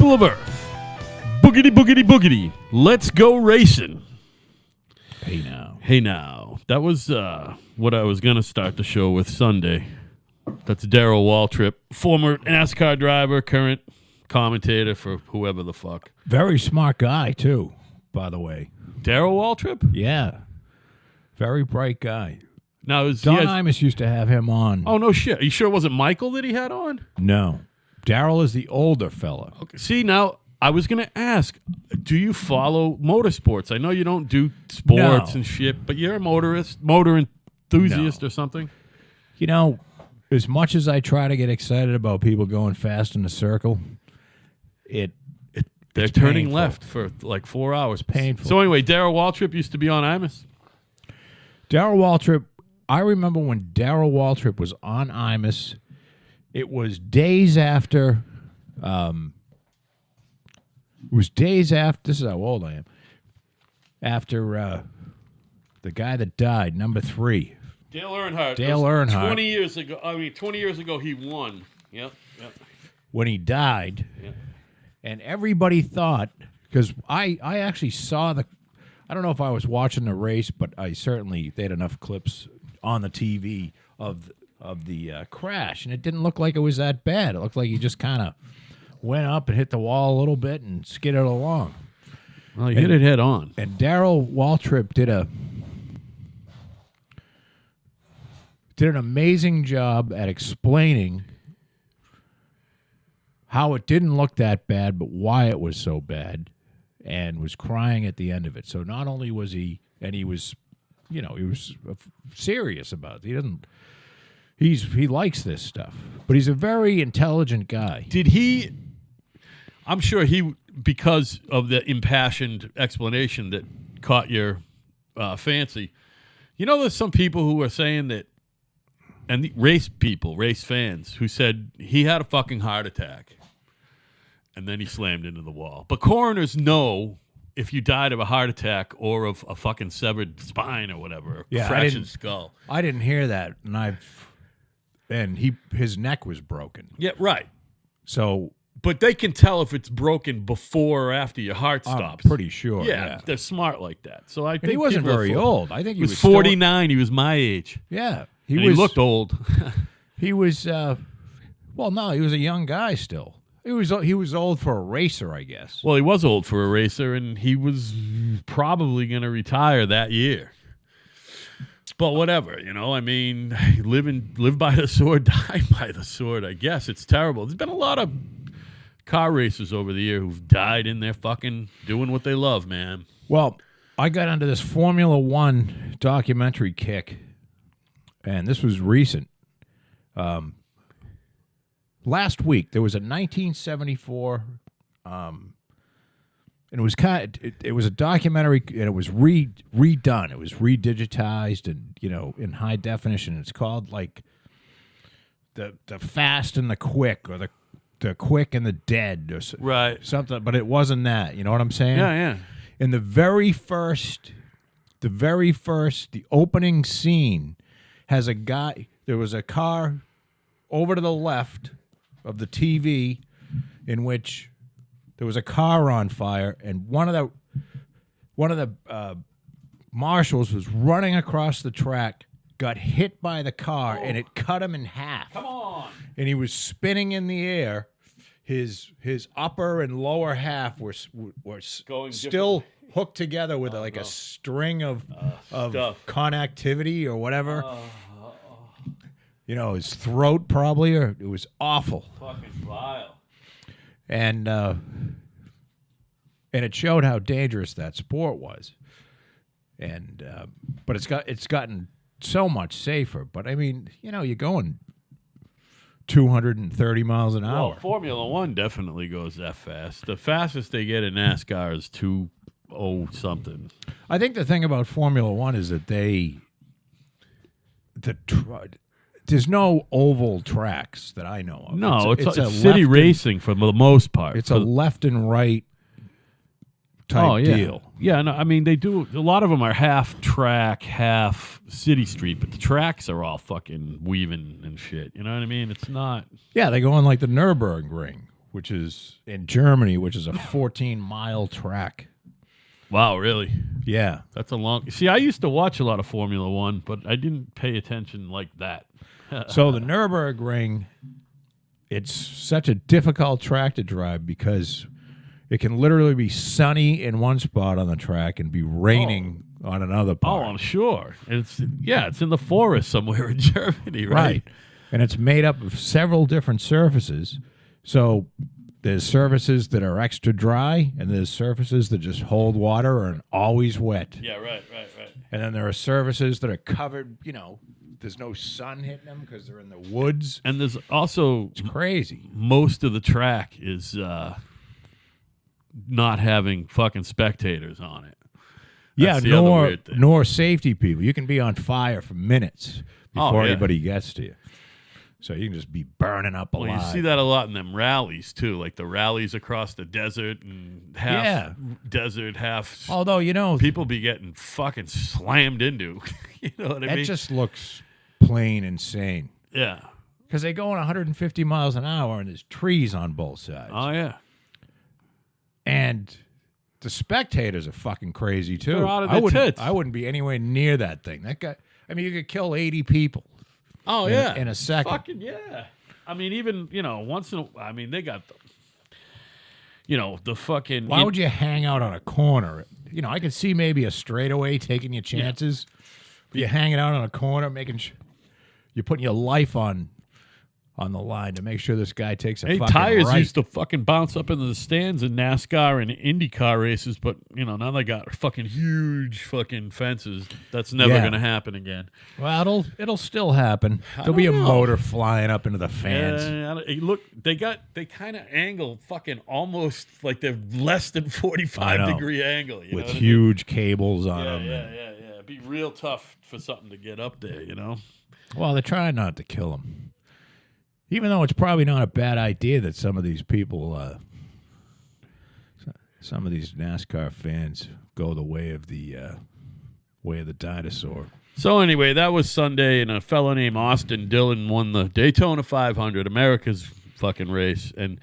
people of Earth, boogity, boogity, boogity, let's go racing. Hey now. That was what I was going to start the show with Sunday. That's Darrell Waltrip, former NASCAR driver, current commentator for whoever the fuck. Very smart guy, too, by the way. Darrell Waltrip? Yeah. Very bright guy. Now, Don Imus used to have him on. Oh, no shit. Are you sure it wasn't Michael that he had on? No. Darrell is the older fella. Okay. See, now, I was going to ask, do you follow motorsports? I know you don't do sports and shit, but you're a motor enthusiast or something? You know, as much as I try to get excited about people going fast in a circle, they're turning left for like 4 hours. Painful. So anyway, Darrell Waltrip used to be on Imus? Darrell Waltrip, I remember when Darrell Waltrip was on Imus, it was days after... this is how old I am, after the guy that died, number 3. Dale Earnhardt. 20 years ago. 20 years ago he won. Yep. When he died, and everybody thought, because I actually saw I don't know if I was watching the race, but they had enough clips on the TV of the crash, and it didn't look like it was that bad. It looked like he just kind of went up and hit the wall a little bit and skidded along. Well, he hit it head on. And Darrell Waltrip did an amazing job at explaining how it didn't look that bad, but why it was so bad, and was crying at the end of it. So not only was he was serious about it. He likes this stuff, but he's a very intelligent guy. I'm sure because of the impassioned explanation that caught your fancy. You know, there's some people who are saying that, and the race fans, who said he had a fucking heart attack, and then he slammed into the wall. But coroners know if you died of a heart attack or of a fucking severed spine or whatever, fractured skull. I didn't hear that, and his neck was broken. Yeah, right. So... But they can tell if it's broken before or after your heart stops. I'm pretty sure. Yeah, they're smart like that. So I think he wasn't very old. I think he was 49. He was my age. Yeah, he looked old. He was. He was a young guy still. He was old for a racer, I guess. Well, he was old for a racer, and he was probably going to retire that year. But whatever, I mean, live by the sword, die by the sword. I guess it's terrible. There's been a lot of car racers over the year who've died in their fucking doing what they love, man. Well, I got onto this Formula One documentary kick, and this was recent. Last week there was a 1974, and it was it was a documentary, and it was redone. It was redigitized and in high definition. It's called like the Fast and the Quick, or the Quick and the Dead, or something, but it wasn't that. You know what I'm saying? Yeah. In the opening scene has a guy. There was a car over to the left of the TV, in which there was a car on fire, and one of the marshals was running across the track, got hit by the car, and it cut him in half. Come on! And he was spinning in the air. His upper and lower half were still hooked together with a string of connectivity or whatever. His throat probably, or it was awful. Fucking vile. And it showed how dangerous that sport was. And but it's gotten so much safer. But I mean, you're going 230 miles an hour. Well, Formula One definitely goes that fast. The fastest they get in NASCAR is 2:0 something. I think the thing about Formula One is that there's no oval tracks that I know of. No, it's a city racing for the most part. It's a left and right type deal. Yeah, no, I mean, they do. A lot of them are half track, half city street, but the tracks are all fucking weaving and shit. You know what I mean? It's not. Yeah, they go on like the Nürburgring, which is in Germany, which is a 14-mile track. Wow, really? Yeah. That's a long... See, I used to watch a lot of Formula One, but I didn't pay attention like that. So the Nürburgring, it's such a difficult track to drive because it can literally be sunny in one spot on the track and be raining on another part. Oh, I'm sure. It's in the forest somewhere in Germany, right? And it's made up of several different surfaces. So there's surfaces that are extra dry, and there's surfaces that just hold water and always wet. Yeah, right. And then there are surfaces that are covered, there's no sun hitting them because they're in the woods. And there's also... It's crazy. Most of the track is not having fucking spectators on it. That's the other weird thing. Nor safety people. You can be on fire for minutes before yeah. anybody gets to you. So you can just be burning up alive. Well, you see that a lot in them rallies, too, like the rallies across the desert and half desert, half... Although, people be getting fucking slammed into. You know what I mean? It just looks plain insane. Yeah. Because they go 150 miles an hour and there's trees on both sides. Oh, yeah. And the spectators are fucking crazy, too. They're out of their tits. I wouldn't be anywhere near that thing. That guy... I mean, you could kill 80 people. Oh, in a second. Fucking yeah. I mean, even, once in a... I mean, they got the fucking... Why would you hang out on a corner? I could see maybe a straightaway taking your chances. Yeah. But you're hanging out on a corner, you're putting your life on the line to make sure this guy takes a fucking tires right. used to fucking bounce up into the stands in NASCAR and IndyCar races, but, now they got fucking huge fucking fences. That's never going to happen again. Well, it'll still happen. There'll be a motor flying up into the fans. Look, they kind of angle fucking almost like they're less than 45-degree angle. With huge cables on them. Yeah. It'd be real tough for something to get up there, Well, they're trying not to kill them. Even though it's probably not a bad idea that some of these people, some of these NASCAR fans go the way of the dinosaur. So anyway, that was Sunday, and a fellow named Austin Dillon won the Daytona 500, America's fucking race, and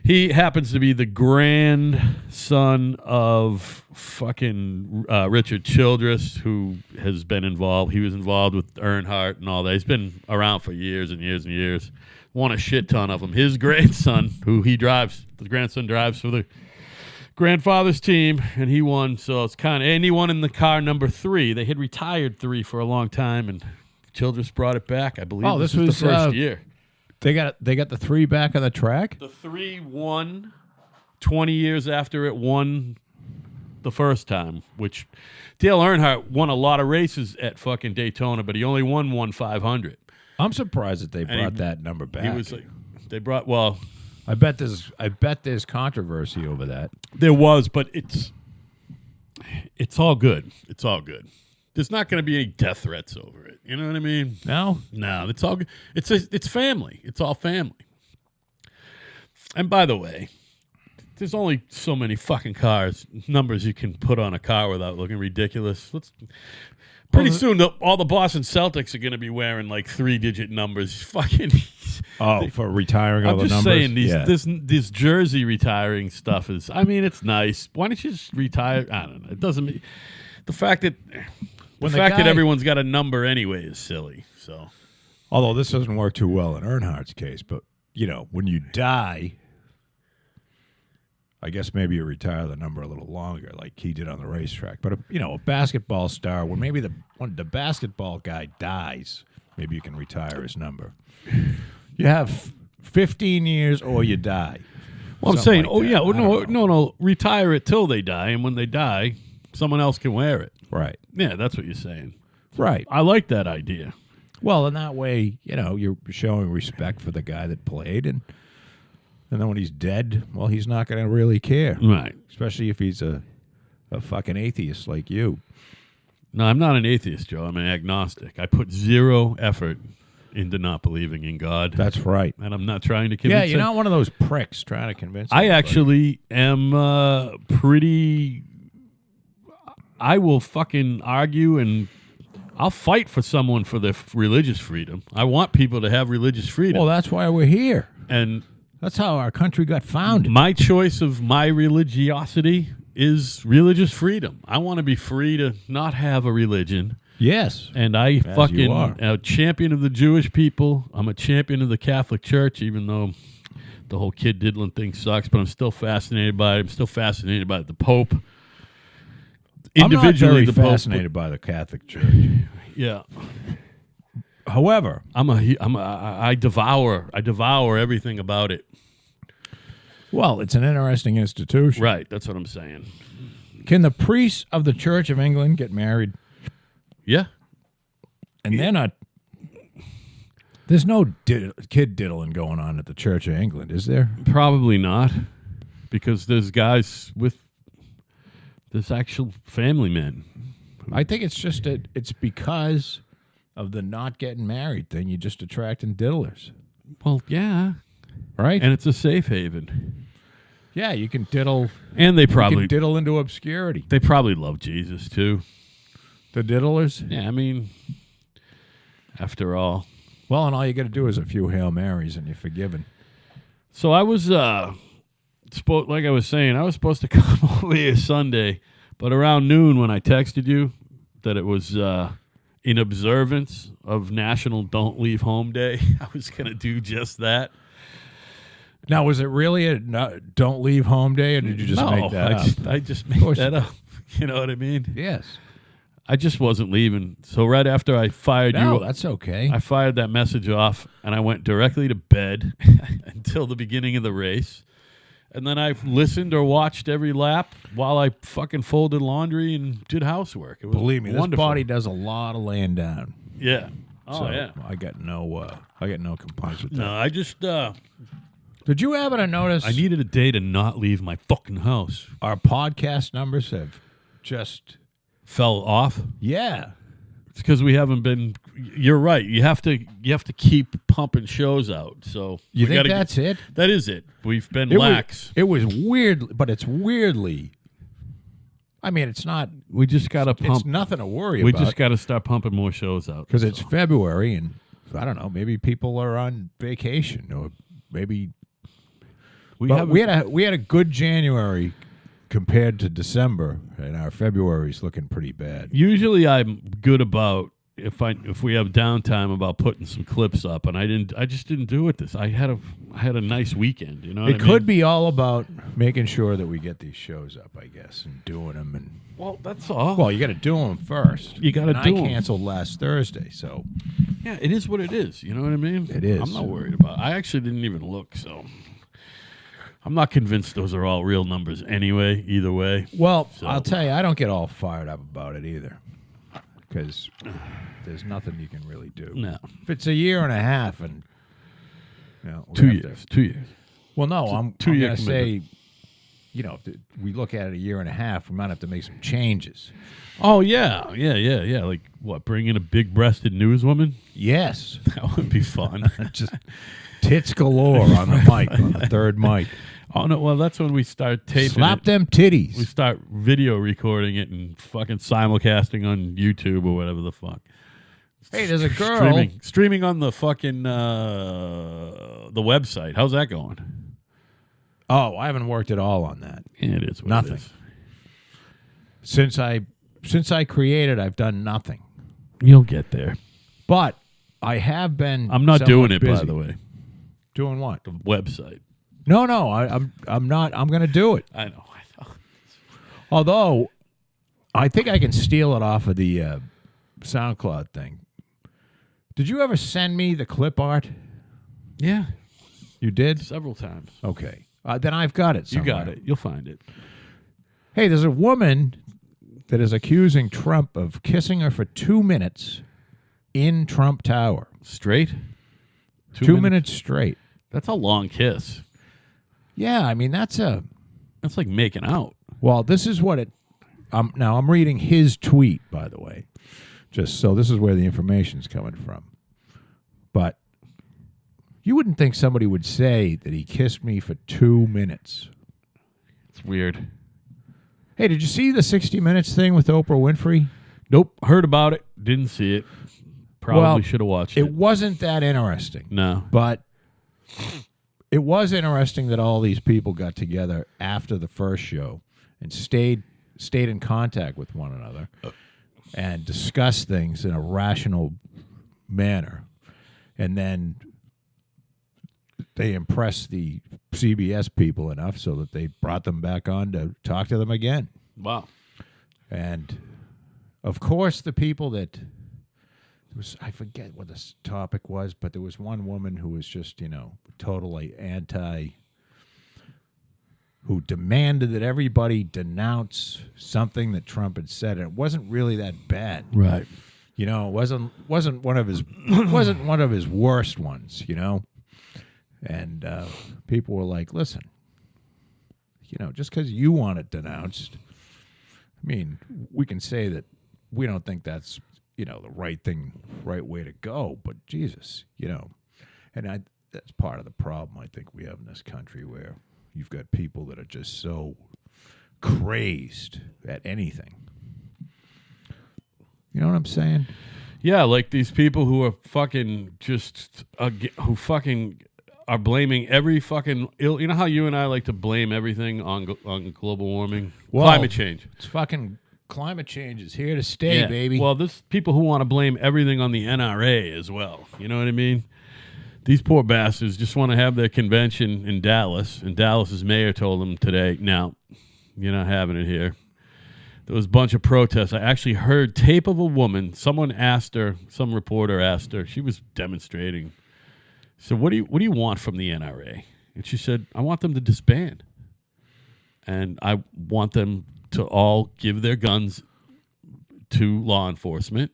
he happens to be the grandson of fucking Richard Childress, who has been involved. He was involved with Earnhardt and all that. He's been around for years and years and years. Won a shit ton of them. His grandson, who the grandson drives for the grandfather's team, and he won. So it's and he won in the car number 3. They had retired 3 for a long time, and Childress brought it back. I believe this was the first year. They got the 3 back on the track? The 3 won 20 years after it won the first time, which Dale Earnhardt won a lot of races at fucking Daytona, but he only won one 500. I'm surprised that they brought that number back. He was like, they brought, well... I bet there's controversy over that. There was, but it's all good. It's all good. There's not going to be any death threats over it. You know what I mean? No, it's all good. It's family. It's all family. And by the way, there's only so many fucking numbers you can put on a car without looking ridiculous. Pretty soon, all the Boston Celtics are going to be wearing like 3-digit numbers. Fucking. For retiring all the numbers? I'm just saying, this jersey retiring stuff is, I mean, it's nice. Why don't you just retire? I don't know. It doesn't mean. The fact that everyone's got a number anyway is silly. So, although this doesn't work too well in Earnhardt's case, but, when you die, I guess maybe you retire the number a little longer, like he did on the racetrack. But a basketball star, when the basketball guy dies, maybe you can retire his number. You have 15 years or you die. Well, I'm saying, no, retire it till they die, and when they die, someone else can wear it. Right. Yeah, that's what you're saying. Right. I like that idea. Well, in that way, you're showing respect for the guy that played, and then when he's dead, well, he's not going to really care. Right. Especially if he's a fucking atheist like you. No, I'm not an atheist, Joe. I'm an agnostic. I put 0 effort into not believing in God. That's right. And I'm not trying to convince Yeah, you're not one of those pricks trying to convince I anybody. actually am pretty... I will fucking argue and I'll fight for someone for their religious freedom. I want people to have religious freedom. Well, that's why we're here. And That's how our country got founded. My choice of my religiosity is religious freedom. I want to be free to not have a religion. Yes. And I you fucking are. a champion of the Jewish people. I'm a champion of the Catholic Church, even though the whole kid diddling thing sucks, but I'm still fascinated by it. I'm still fascinated by the Pope. Individually, I'm not the very Pope. fascinated by the Catholic Church. Yeah. However, I devour everything about it. well, it's an interesting institution. Right, that's what I'm saying. Can the priests of the Church of England get married? Yeah. And they're not. There's no kid diddling going on at the Church of England, is there? Probably not, because there's guys with there's actual family men. I think it's just that it's because of the not getting married thing. You're just attracting diddlers, Well, yeah, right? and it's a safe haven. Yeah, you can diddle. And they You probably can diddle into obscurity. they probably love Jesus too. The diddlers. Yeah, I mean, after all. Well, and all you got to do is a few Hail Marys, and you're forgiven. So I was like I was saying, I was supposed to come over here Sunday, but around noon when I texted you that it was in observance of National Don't Leave Home Day, I was going to do just that. Now, was it really a Don't Leave Home Day, or did you just make that up? I just made that up. You know what I mean? Yes. I just wasn't leaving. So right after I fired No, you, that's okay. I fired that message off, and I went directly to bed until the beginning of the race. And then I listened or watched every lap while I fucking folded laundry and did housework. It was Believe me, wonderful. this body does a lot of laying down. Yeah. Oh, So yeah. I got no complaints with that. No, I just, Did you happen to notice I needed a day to not leave my fucking house. our podcast numbers have just, Fell off. yeah. It's because we haven't been. You're right. You have to keep pumping shows out. So You we think gotta that's it? That is it. We've been It lax. it was weird, but it's weirdly. I mean, it's not. We just got to It's pump. nothing to worry We about. just got to start pumping more shows out. Because it's February, and I don't know. Maybe people are on vacation, or maybe. we But have we had a good January compared to December, and our February's looking pretty bad. Usually I'm good about if we have downtime about putting some clips up, and I just didn't do it. I had a nice weekend. You know, what It I mean? could be all about making sure that we get these shows up, I guess, and doing them. And Well, that's all. well, you got to do them first. You gotta And do I 'em. canceled last Thursday, so Yeah, it is what it is. You know what I mean? It is. I'm not worried about it. I actually didn't even look, so I'm not convinced those are all real numbers anyway, either way. well, So- I'll tell you, I don't get all fired up about it either, because there's nothing you can really do. No. If it's a year and a half, and you know, we 2 have to- years. 2 years. Well, no, I'm 2 year going to say, commitment. you know, if we look at it a year and a half, we might have to make some changes. Oh, yeah. Like, what, bring in a big-breasted newswoman? Yes. That would be fun. Just tits galore on the mic, on the third mic. Oh, no, well, that's when we start taping Slap it. them titties. We start video recording it and fucking simulcasting on YouTube or whatever the fuck. Hey, there's a girl. Streaming on the fucking the website. How's that going? Oh, I haven't worked at all on that. Yeah, it is what Nothing. it is. Since I created, I've done nothing. You'll get there. But I have been. I'm not somewhat doing it, busy. by the way. Doing what? The website. No, I'm not. I'm going to do it. I know. Although, I think I can steal it off of the SoundCloud thing. Did you ever send me the clip art? Yeah, You did? several times. Okay. Then I've got it You somewhere. got it. You'll find it. Hey, there's a woman that is accusing Trump of kissing her for 2 minutes in Trump Tower. Straight? 2 minutes straight. That's a long kiss. Yeah, I mean, that's That's like making out. well, this is what it, now I'm reading his tweet, by the way, just so this is where the information's coming from. But you wouldn't think somebody would say that he kissed me for 2 minutes. It's weird. Hey, did you see the 60 Minutes thing with Oprah Winfrey? Nope. Heard about it. Didn't see it. Probably Well, should have watched It it. wasn't that interesting, No. but it was interesting that all these people got together after the first show and stayed in contact with one another and discussed things in a rational manner. And then they impressed the CBS people enough so that they brought them back on to talk to them again. Wow. And, of course, the people that I forget what the topic was, but there was one woman who was just, totally who demanded that everybody denounce something that Trump had said. And it wasn't really that bad. Right. It wasn't one of his worst ones, And people were like, listen, just because you want it denounced, I mean, we can say that we don't think that's, the right way to go. But Jesus, and that's part of the problem I think we have in this country, where you've got people that are just so crazed at anything. You know what I'm saying? Yeah, like these people who are fucking who fucking are blaming every fucking ill. You know how you and I like to blame everything on global warming, climate change. It's fucking climate change is here to stay, baby. Well, there's people who want to blame everything on the NRA as well. You know what I mean? These poor bastards just want to have their convention in Dallas, and Dallas's mayor told them today, "No, you're not having it here." There was a bunch of protests. I actually heard tape of a woman. Someone asked her, some reporter asked her, she was demonstrating. So what do you want from the NRA? And she said, I want them to disband. And I want them to all give their guns to law enforcement.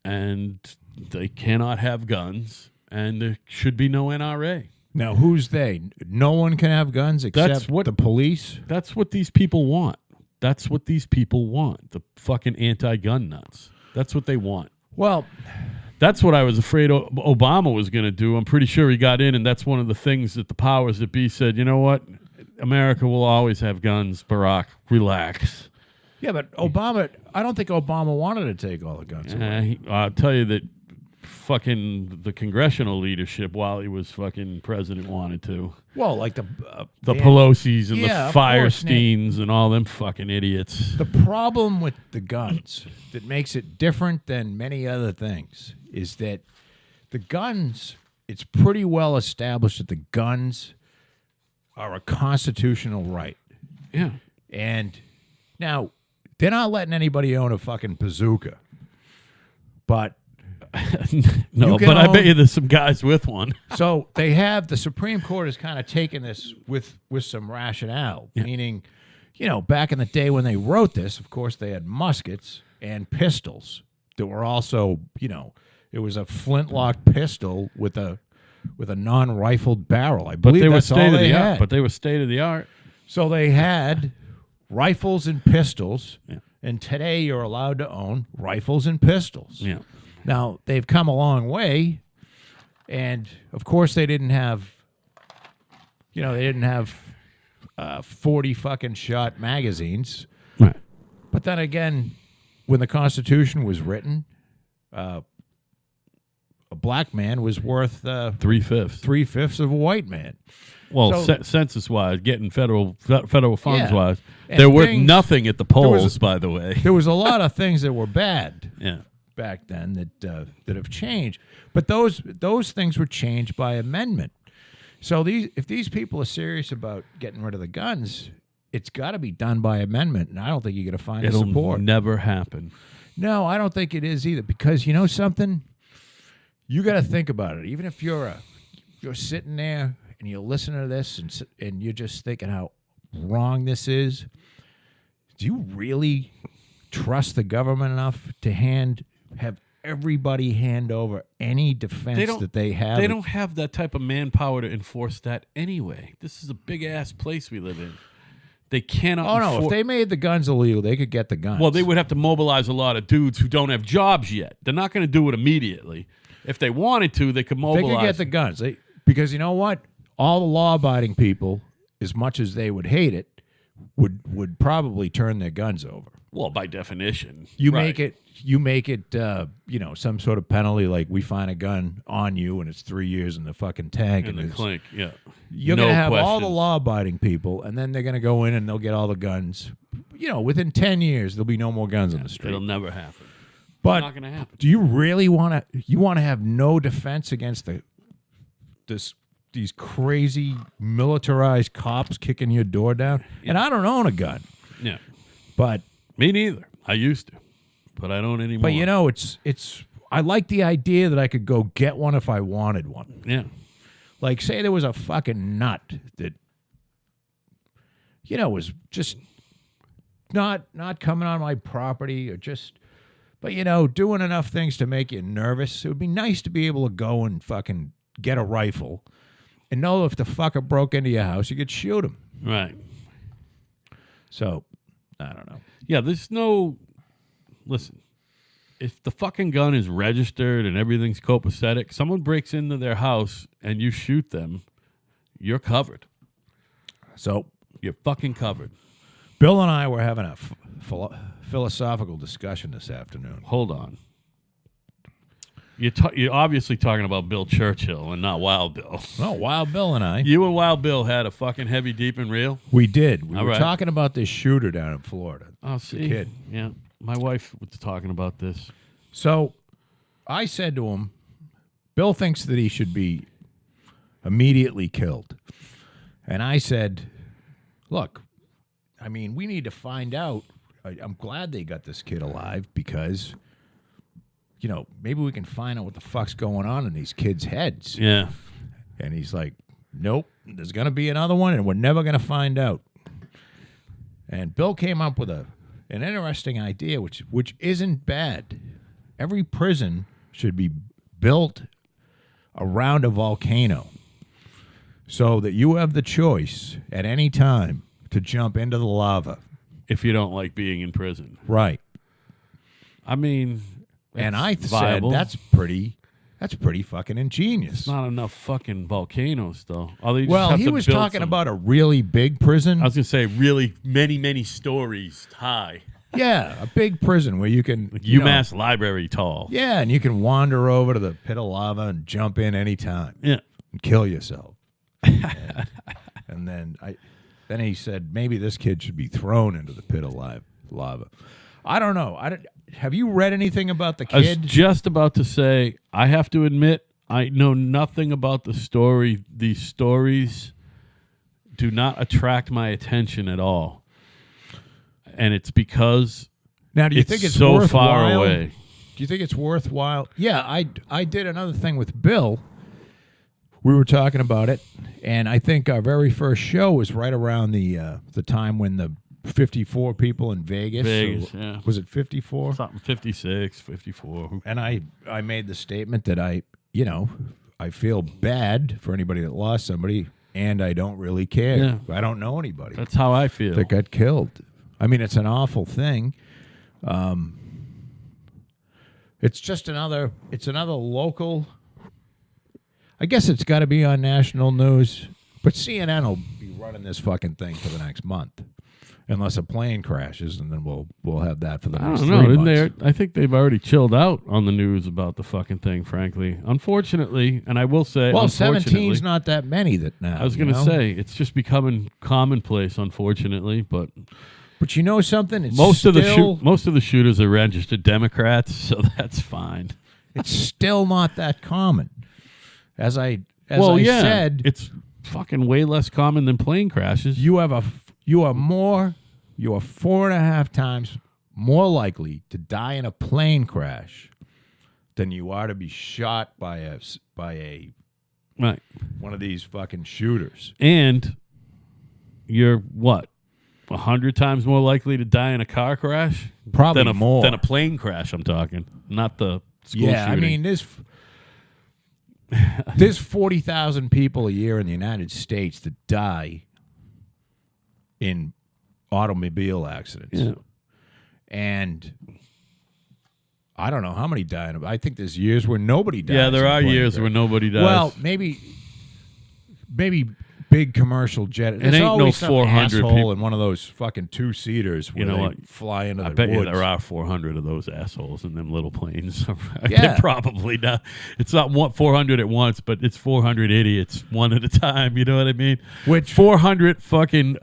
And they cannot have guns. And there should be no NRA. Now, who's they? No one can have guns except the police? That's what these people want. That's what these people want. The fucking anti-gun nuts. That's what they want. Well, that's what I was afraid Obama was going to do. I'm pretty sure he got in, and that's one of the things that the powers that be said, you know what? America will always have guns. Barack, relax. Yeah, but I don't think Obama wanted to take all the guns away. I'll tell you that fucking the congressional leadership, while he was fucking president, wanted to. Well, like the Pelosi's and the Firesteins and all them fucking idiots. The problem with the guns that makes it different than many other things is that the guns, it's pretty well established that the guns are a constitutional right. Yeah. And now, they're not letting anybody own a fucking bazooka. But no, but I bet you there's some guys with one. So the Supreme Court has kind of taken this with some rationale, meaning, back in the day when they wrote this, of course, they had muskets and pistols that were also, it was a flintlock pistol with a non-rifled barrel. I believe that's all they had. But they were state of the art. So they had rifles and pistols, and today you're allowed to own rifles and pistols. Yeah. Now, they've come a long way, and, of course, they didn't have 40 fucking shot magazines. Right. But then again, when the Constitution was written, a black man was worth 3/5 of a white man. Well, census-wise, getting federal funds-wise, they're worth nothing at the polls, by the way. There was a lot of things that were bad. Yeah. Back then that have changed, but those things were changed by amendment. So if these people are serious about getting rid of the guns, it's got to be done by amendment, and I don't think you're going to find It'll support. Never happen. No, I don't think it is either, because you know something, you got to think about it. Even if you're sitting there and you're listening to this and you're just thinking how wrong this is, do you really trust the government enough to have everybody hand over any defense that they have? They don't have that type of manpower to enforce that anyway. This is a big-ass place we live in. They cannot... Oh, no, if they made the guns illegal, they could get the guns. Well, they would have to mobilize a lot of dudes who don't have jobs yet. They're not going to do it immediately. If they wanted to, they could mobilize... They could get the guns. Because you know what? All the law-abiding people, as much as they would hate it, would probably turn their guns over. Well, by definition, You right. make it, some sort of penalty, like we find a gun on you and it's 3 years in the fucking tank. in the clink. Yeah, You're No going to have all the questions. law-abiding people, and then they're going to go in and they'll get all the guns. Within 10 years, there'll be no more guns on the street. It'll never happen. But Not going to happen. do you really want to have no defense against these crazy militarized cops kicking your door down? And I don't own a gun, Yeah, but me neither. I used to, but I don't anymore. but it's I like the idea that I could go get one if I wanted one. Yeah, Like, say there was a fucking nut that was just not coming on my property, or but doing enough things to make you nervous. It would be nice to be able to go and fucking get a rifle and know if the fucker broke into your house, you could shoot him. right. So, I don't know. Yeah, there's no. Listen, if the fucking gun is registered and everything's copacetic, someone breaks into their house and you shoot them, you're covered. So, You're fucking covered. Bill and I were having a philosophical discussion this afternoon. Hold on. You're obviously talking about Bill Churchill and not Wild Bill. Oh, Wild Bill and I. You and Wild Bill had a fucking heavy, deep, and real. We did. We All were right. talking about this shooter down in Florida. Oh, The see, kid. yeah, my wife was talking about this. So I said to him, Bill thinks that he should be immediately killed. And I said, look, I mean, we need to find out. I'm glad they got this kid alive because, maybe we can find out what the fuck's going on in these kids' heads. Yeah, And he's like, nope, there's going to be another one, and we're never going to find out. And Bill came up with an interesting idea, which isn't bad. Every prison should be built around a volcano so that you have the choice at any time to jump into the lava. if you don't like being in prison. Right. I mean, And I it's viable. said that's pretty fucking ingenious. It's not enough fucking volcanoes, though. Oh, they just Well, have he to was build talking some- about a really big prison. I was gonna say really many, many stories high. Yeah, a big prison where you can you know- UMass Library tall. Yeah, and you can wander over to the pit of lava and jump in anytime Yeah. and kill yourself. and then he said maybe this kid should be thrown into the pit of lava. I don't know. Have you read anything about the I was kid? just about to say, I have to admit, I know nothing about the story. These stories do not attract my attention at all. And it's because Now, do you think it's so worthwhile? far away. Do you think it's worthwhile? Yeah, I did another thing with Bill. We were talking about it, and I think our very first show was right around the time when the 54 people in Vegas. Yeah. Was it 54? Something 56, 54. And I made the statement that I feel bad for anybody that lost somebody, and I don't really care. Yeah. I don't know anybody That's how I feel. that got killed. I mean, it's an awful thing. It's just another local. I guess it's got to be on national news, but CNN will be running this fucking thing for the next month, unless a plane crashes, and then we'll have that for the I next don't 3 know. months. I think they've already chilled out on the news about the fucking thing, frankly. Unfortunately, and I will say, Well, unfortunately, 17's not that many that now. I was going to say, it's just becoming commonplace, unfortunately, but But you know something? It's most of the shooters are registered Democrats, so that's fine. it's still not that common. As I said, it's fucking way less common than plane crashes. you are 4.5 times more likely to die in a plane crash than you are to be shot by a Right. one of these fucking shooters. And you're what? 100 times more likely to die in a car crash? Probably than more. than a plane crash, I'm talking. Not the school Yeah, shooting. I mean there's 40,000 people a year in the United States that die in automobile accidents. Yeah. And I don't know how many die in them. I think there's years where nobody dies. Yeah, there in a are plane years crash. where nobody dies. Well, maybe big commercial jet. There's ain't no always some 400 asshole people. in one of those fucking two-seaters where know they what? fly into I the bet woods. you there are 400 of those assholes in them little planes. Yeah. They're probably not. It's not 400 at once, but it's 400 idiots one at a time. You know what I mean? Which 400 fucking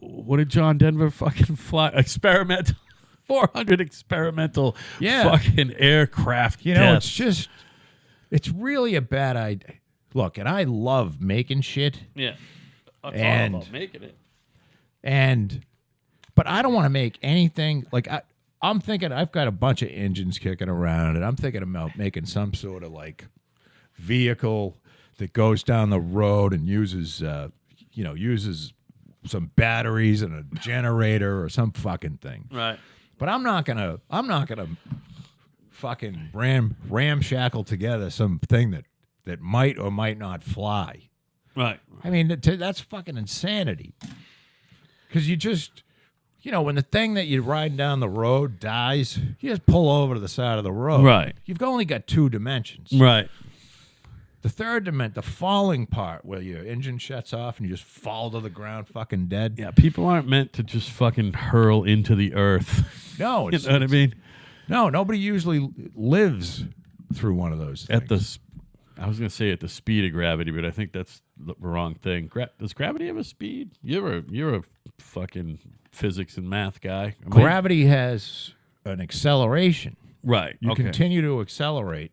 what did John Denver fucking fly? Experimental 400 experimental fucking aircraft. You know, deaths. it's really a bad idea. Look, and I love making shit. Yeah. It's And- all about making it. But I don't want to make anything like I'm thinking I've got a bunch of engines kicking around, and I'm thinking about making some sort of like vehicle that goes down the road and uses some batteries and a generator or some fucking thing. Right. But I'm not gonna fucking ramshackle together something that might or might not fly. Right. I mean, that's fucking insanity. Because you just, when the thing that you're riding down the road dies, you just pull over to the side of the road. Right. You've only got 2 dimensions. Right. The third dimension, the falling part, where your engine shuts off and you just fall to the ground fucking dead. Yeah, people aren't meant to just fucking hurl into the earth. No, You know what I mean? No, nobody usually lives through one of those things. I was going to say at the speed of gravity, but I think that's the wrong thing. Does gravity have a speed? You're a fucking physics and math guy. Gravity has an acceleration. Right. You okay. continue to accelerate.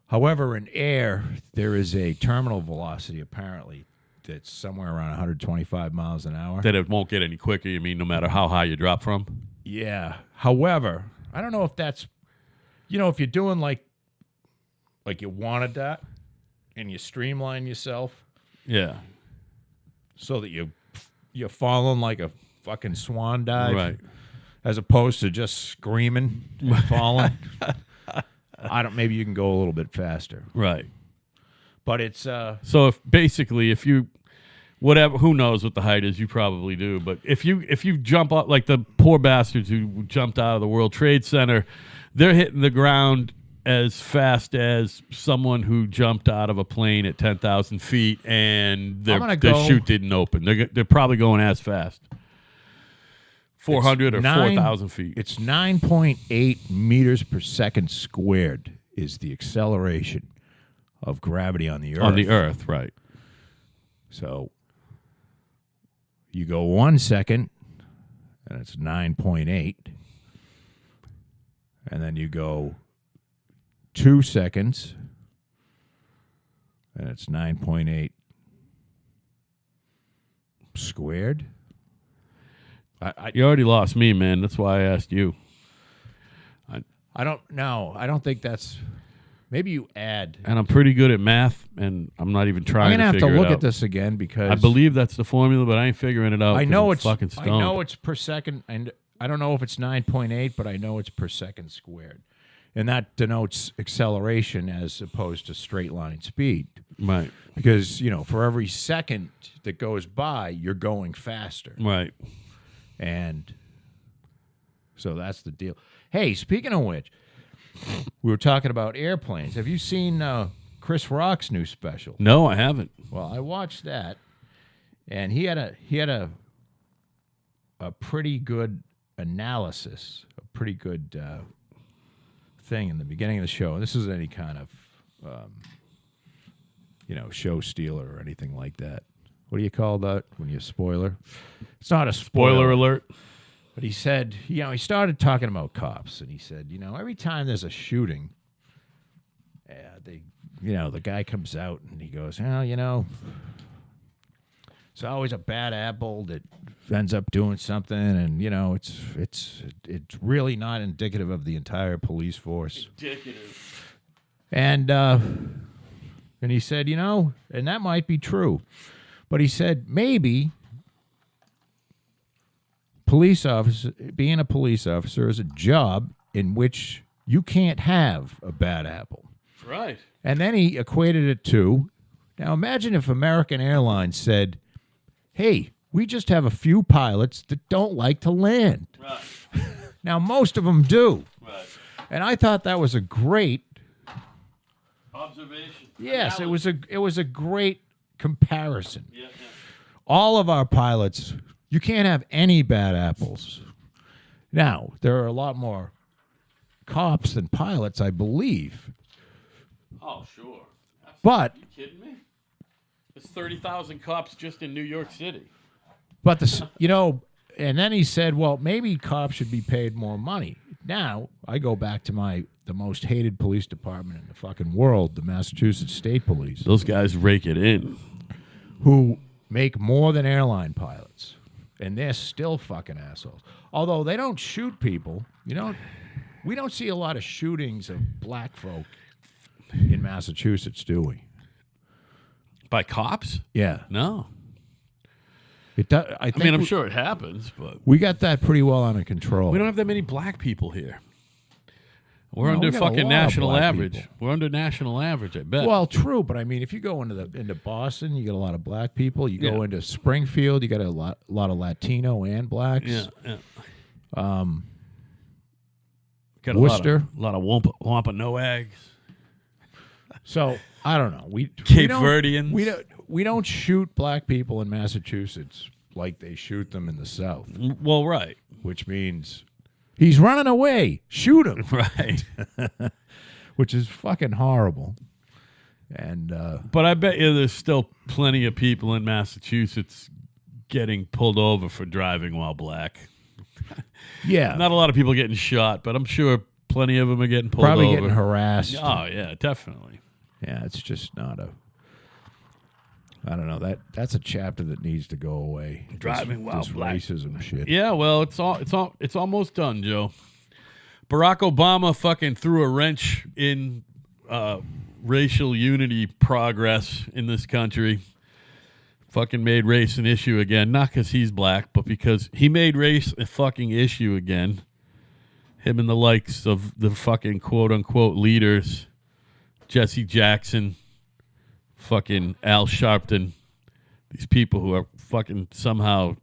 However, in air, there is a terminal velocity, apparently, that's somewhere around 125 miles an hour. That it won't get any quicker, you mean, no matter how high you drop from? Yeah. However, I don't know if that's, if you're doing like you wanted that and you streamline yourself Yeah. so that you're falling like a fucking swan dive. Right. As opposed to just screaming and falling. Maybe you can go a little bit faster. Right. But it's So if you whatever, who knows what the height is, you probably do, but if you jump up like the poor bastards who jumped out of the World Trade Center, they're hitting the ground as fast as someone who jumped out of a plane at 10,000 feet and their chute didn't open. They're probably going as fast. 400 or 4,000 feet. It's 9.8 meters per second squared is the acceleration of gravity on the Earth. On the Earth, right. So you go 1 second, and it's 9.8. And then you go 2 seconds, and it's 9.8 squared. You already lost me, man. That's why I asked you. I don't know. I don't think that's. Maybe you add. And I'm pretty good at math, and I'm not even trying I'm gonna to have to figure look it out. at this again because I believe that's the formula, but I ain't figuring it out. I know it's fucking stoned. I know it's per second, and I don't know if it's 9.8, but I know it's per second squared, and that denotes acceleration as opposed to straight line speed. Right. Because for every second that goes by, you're going faster, Right. and so that's the deal. Hey, speaking of which, we were talking about airplanes. Have you seen Chris Rock's new special? No, I haven't. Well, I watched that, and he had a pretty good analysis, a pretty good thing in the beginning of the show. This isn't any kind of show stealer or anything like that. What do you call that when you spoiler? It's not a Spoiler alert. But he said, he started talking about cops, and he said, every time there's a shooting, the guy comes out and he goes, it's always a bad apple that ends up doing something, and it's really not indicative of the entire police force. Indicative. And he said, and that might be true, but he said maybe being a police officer is a job in which you can't have a bad apple. Right. And then he equated it to, now imagine if American Airlines said, hey, we just have a few pilots that don't like to land. Right. Now, most of them do. Right. And I thought that was a great Observation. Yes, it was a great comparison. Yeah. All of our pilots, you can't have any bad apples. Now, there are a lot more cops than pilots, I believe. Oh, sure. But Are you kidding me? There's 30,000 cops just in New York City. But and then he said, well, maybe cops should be paid more money. Now, I go back to the most hated police department in the fucking world, the Massachusetts State Police, Those guys rake it in. who make more than airline pilots. And they're still fucking assholes. Although they don't shoot people. We don't see a lot of shootings of black folk in Massachusetts, do we? By cops? Yeah. No. It does. I mean, I'm sure it happens, but we got that pretty well under control. we don't have that many black people here. We're No, under we got a lot fucking of national black average. people. We're under national average, I bet. Well, true, but I mean, if you go into Boston, you get a lot of black people. You go Yeah. into Springfield, you got a lot of Latino and blacks. yeah. Got Worcester. a lot of Wampanoags. So I don't know. Cape Verdeans. We don't shoot black people in Massachusetts like they shoot them in the South, Well, right. which means he's running away. Shoot him, Right. which is fucking horrible. And But I bet you there's still plenty of people in Massachusetts getting pulled over for driving while black. yeah, Not a lot of people getting shot, but I'm sure plenty of them are getting pulled probably over. getting harassed. Oh, yeah, definitely. Yeah, it's just not a. I don't know, that's a chapter that needs to go away. Driving while this black. racism shit. Yeah, well, it's almost done, Joe. Barack Obama fucking threw a wrench in racial unity progress in this country. Fucking made race an issue again, not because he's black, but because he made race a fucking issue again. Him and the likes of the fucking quote unquote leaders, Jesse Jackson, fucking Al Sharpton, these people who are fucking somehow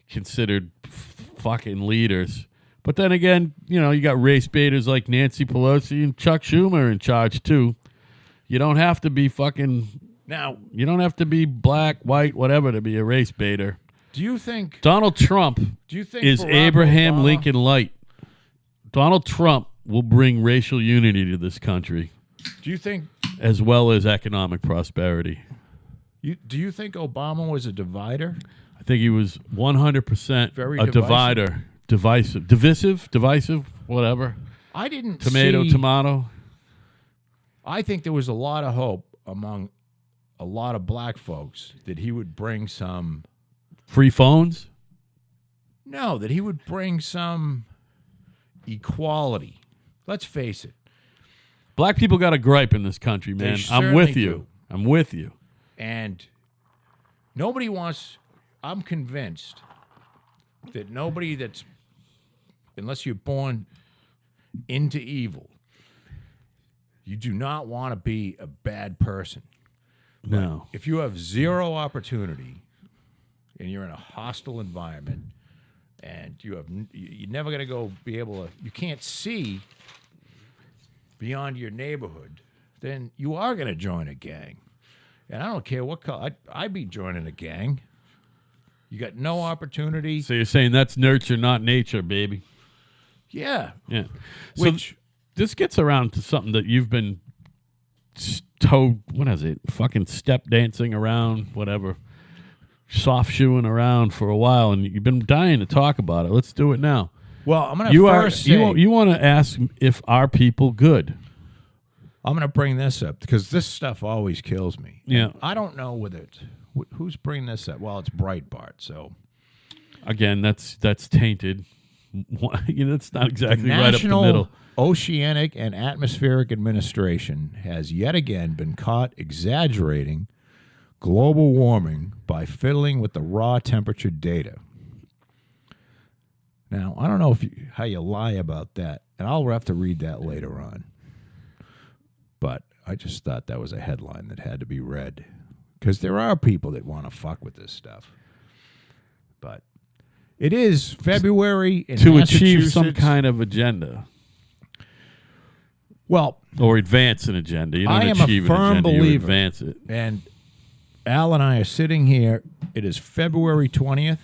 considered fucking leaders. But then again, you got race baiters like Nancy Pelosi and Chuck Schumer in charge too. You don't have to be fucking... Now, you don't have to be black, white, whatever to be a race baiter. Do you think Donald Trump is Barack Abraham Obama- Lincoln Light. Donald Trump will bring racial unity to this country, Do you think as well as economic prosperity. do you think Obama was a divider? I think he was 100% Very a divider. Divisive, whatever. I didn't Tomato. I think there was a lot of hope among a lot of black folks that he would bring some. Free phones? No, that he would bring some equality. Let's face it. Black people got a gripe in this country, They man. I'm certainly with do. you. I'm with you. And nobody wants, I'm convinced that nobody that's, unless you're born into evil, you do not want to be a bad person. No. If you have zero opportunity and you're in a hostile environment and you're never going to be able to, you can't see beyond your neighborhood, then you are going to join a gang. And I don't care what color, I'd be joining a gang. You got no opportunity. So you're saying that's nurture, not nature, baby. Yeah. Yeah. So Which, this gets around to something that you've been what is it? Fucking step dancing around, whatever. Soft shoeing around for a while, and you've been dying to talk about it. Let's do it now. well, I'm going to first say, you want to ask if our people good? I'm going to bring this up because this stuff always kills me. Yeah. I don't know whether it's, who's bringing this up. Well, it's Breitbart, so. Again, that's tainted. That's not exactly right up the National middle. Oceanic and Atmospheric Administration has yet again been caught exaggerating global warming by fiddling with the raw temperature data. Now, I don't know how you lie about that, and I'll have to read that later on. But I just thought that was a headline that had to be read because there are people that want to fuck with this stuff. But it is February in To achieve some Massachusetts. kind of agenda. Well, Or advance an agenda. You don't I am a achieve firm an agenda, you believer. advance it. and Al and I are sitting here. It is February 20th.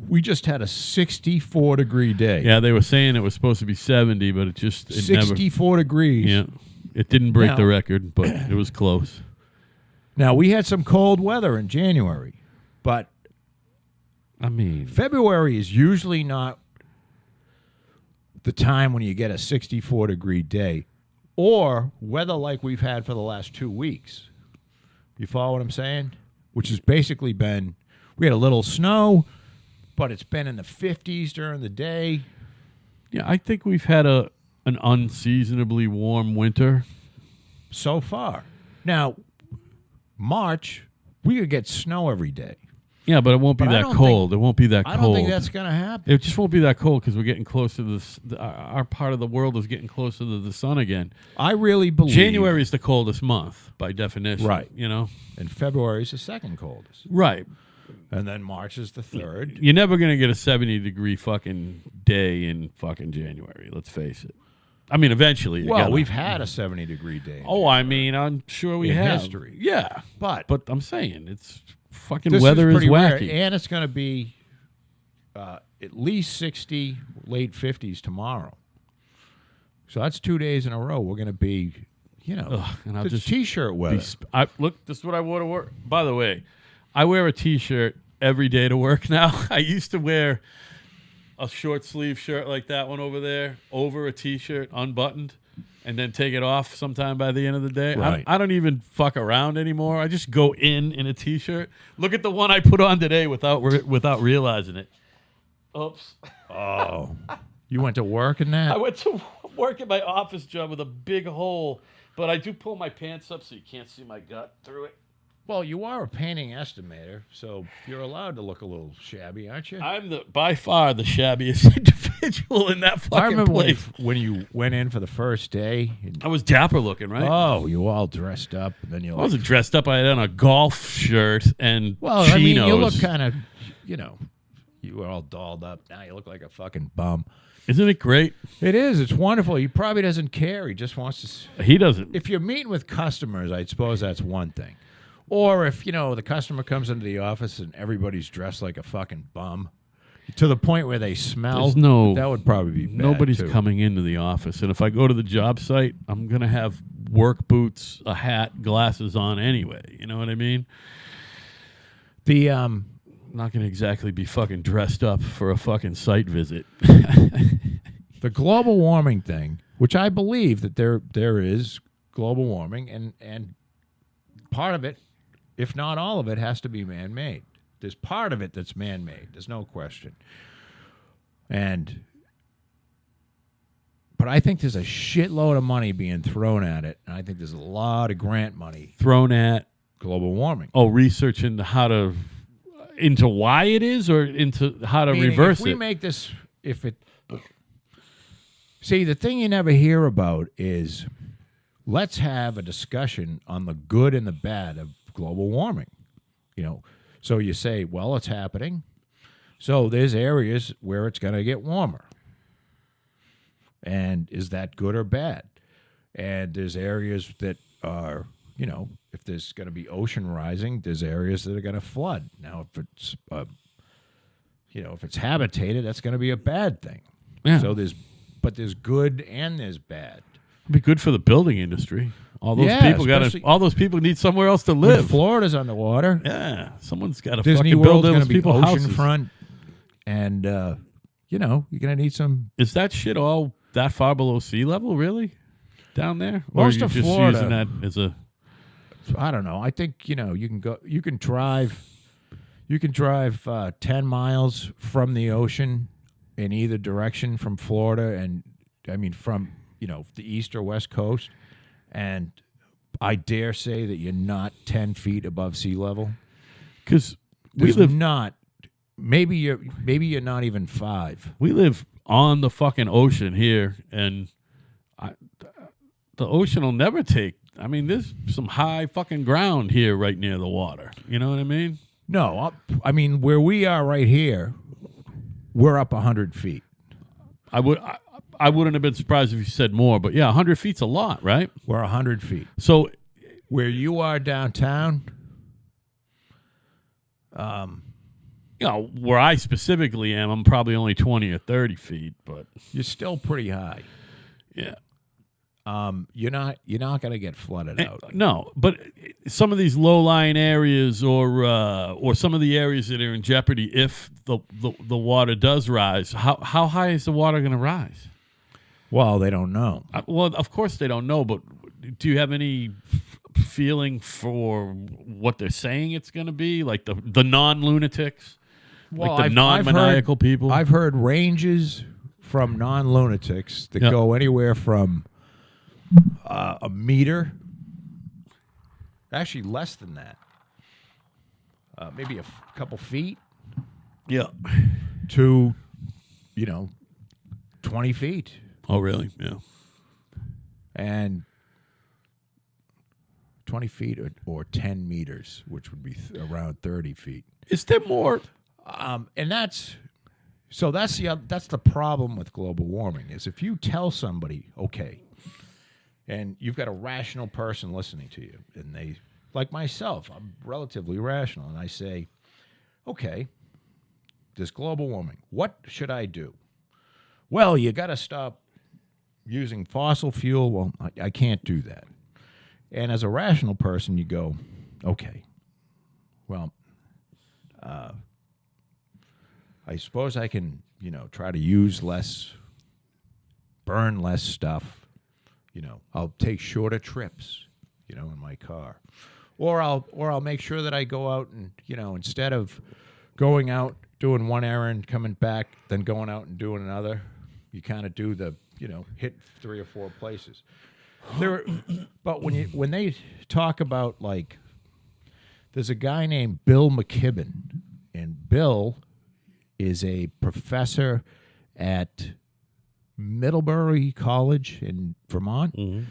We just had a 64-degree day. Yeah, they were saying it was supposed to be 70, but it 64 degrees. Yeah, it didn't break Now- the record, but it was close. Now, we had some cold weather in January, but I mean, February is usually not the time when you get a 64-degree day or weather like we've had for the last 2 weeks. You follow what I'm saying? Which has basically been, we had a little snow, but it's been in the 50s during the day. yeah, I think we've had an unseasonably warm winter. So far. Now, March, we could get snow every day. Yeah, but it won't be But I that don't cold. It won't be that I cold. don't think that's going to happen. It just won't be that cold because we're getting closer to our part of the world is getting closer to the sun again. I really believe January is the coldest month by definition. Right. You know? And February is the second coldest. Right. And then March is the third. You're never going to get a 70-degree fucking day in fucking January. Let's face it. I mean, eventually. you Well, gotta- we've had a 70-degree day. in Oh, I mean, I'm sure we in have. history. Yeah. But But I'm saying it's fucking this weather is pretty rare, wacky. and it's going to be at least 60, late 50s tomorrow. So that's 2 days in a row. We're going to be, Ugh, and I'll the just T-shirt weather. Look, this is what I wore to work. By the way, I wear a T-shirt every day to work now. I used to wear a short sleeve shirt like that one over there over a T-shirt unbuttoned and then take it off sometime by the end of the day. Right. I don't even fuck around anymore. I just go in a T-shirt. Look at the one I put on today without realizing it. Oops. Oh. You went to work in that? I went to work at my office job with a big hole, but I do pull my pants up so you can't see my gut through it. Well, you are a painting estimator, so you're allowed to look a little shabby, aren't you? I'm by far the shabbiest individual in that fucking I remember place. when you went in for the first day. I was dapper looking, right? Oh, you all dressed up, and then you're I like, wasn't dressed up. I had on a golf shirt and well, chinos. I mean, you look kind of, you were all dolled up. Now you look like a fucking bum. Isn't it great? It is. It's wonderful. He probably doesn't care. He just wants to. He doesn't. If you're meeting with customers, I suppose that's one thing. Or if, the customer comes into the office and everybody's dressed like a fucking bum to the point where they smell, that would probably be bad, nobody's too. coming into the office. And if I go to the job site, I'm going to have work boots, a hat, glasses on anyway. You know what I mean? The Not going to exactly be fucking dressed up for a fucking site visit. the global warming thing, which I believe that there is global warming, and part of it, if not all of it, has to be man-made. There's part of it that's man-made. There's no question. But I think there's a shitload of money being thrown at it, and I think there's a lot of grant money Thrown at, global warming. research into why it is or into how to Meaning, reverse if we it. make this, see, the thing you never hear about is let's have a discussion on the good and the bad of global warming. So you say, well, it's happening. So there's areas where it's going to get warmer. And is that good or bad? And there's areas that are, if there's going to be ocean rising, there's areas that are going to flood. Now, if it's, if it's habitated, that's going to be a bad thing. Yeah. So there's good and there's bad. It'd be good for the building industry. All those Yeah, people especially- all those people need somewhere else to When live. Florida's underwater. Yeah, someone's got to Disney fucking build World's going those to be people houses. oceanfront, and you're going to need some. Is that shit all that far below sea level, really? Down there? Most or are of you just Florida- using that as a... I don't know. I think you can go. You can drive 10 miles from the ocean in either direction from Florida, and I mean from the east or west coast, and I dare say that you're not 10 feet above sea level. Because we There's live not. Maybe you're not even 5. we live on the fucking ocean here, and the ocean will never take... I mean, there's some high fucking ground here right near the water. You know what I mean? No, I mean where we are right here, we're up 100 feet. I wouldn't have been surprised if you said more, but yeah, 100 feet's a lot, right? We're 100 feet. So Where you are downtown, Where I specifically am, I'm probably only 20 or 30 feet, but you're still pretty high. yeah. You're not going to get flooded out. No, but some of these low-lying areas or some of the areas that are in jeopardy if the water does rise, how high is the water going to rise? Well, they don't know. Well, of course they don't know, but do you have any feeling for what they're saying it's going to be? Like the non-lunatics? Well, like the non-maniacal people? I've heard ranges from non-lunatics that go anywhere from a meter, actually less than that, maybe a couple feet, to 20 feet. Oh, really? Yeah. And 20 feet or 10 meters, which would be around 30 feet. Is there more? And that's the problem with global warming is if you tell somebody, okay, and you've got a rational person listening to you, and they, like myself, I'm relatively rational, and I say, okay, there's global warming. What should I do? Well, you got to stop using fossil fuel. Well, I can't do that. And as a rational person, you go, okay, well, I suppose I can, try to use less, burn less stuff. I'll take shorter trips, in my car, or I'll make sure that I go out and, instead of going out doing one errand, coming back, then going out and doing another, you kind of do the, hit 3 or 4 places. But when they talk about, like, there's a guy named Bill McKibben, and Bill is a professor at Middlebury College in Vermont, and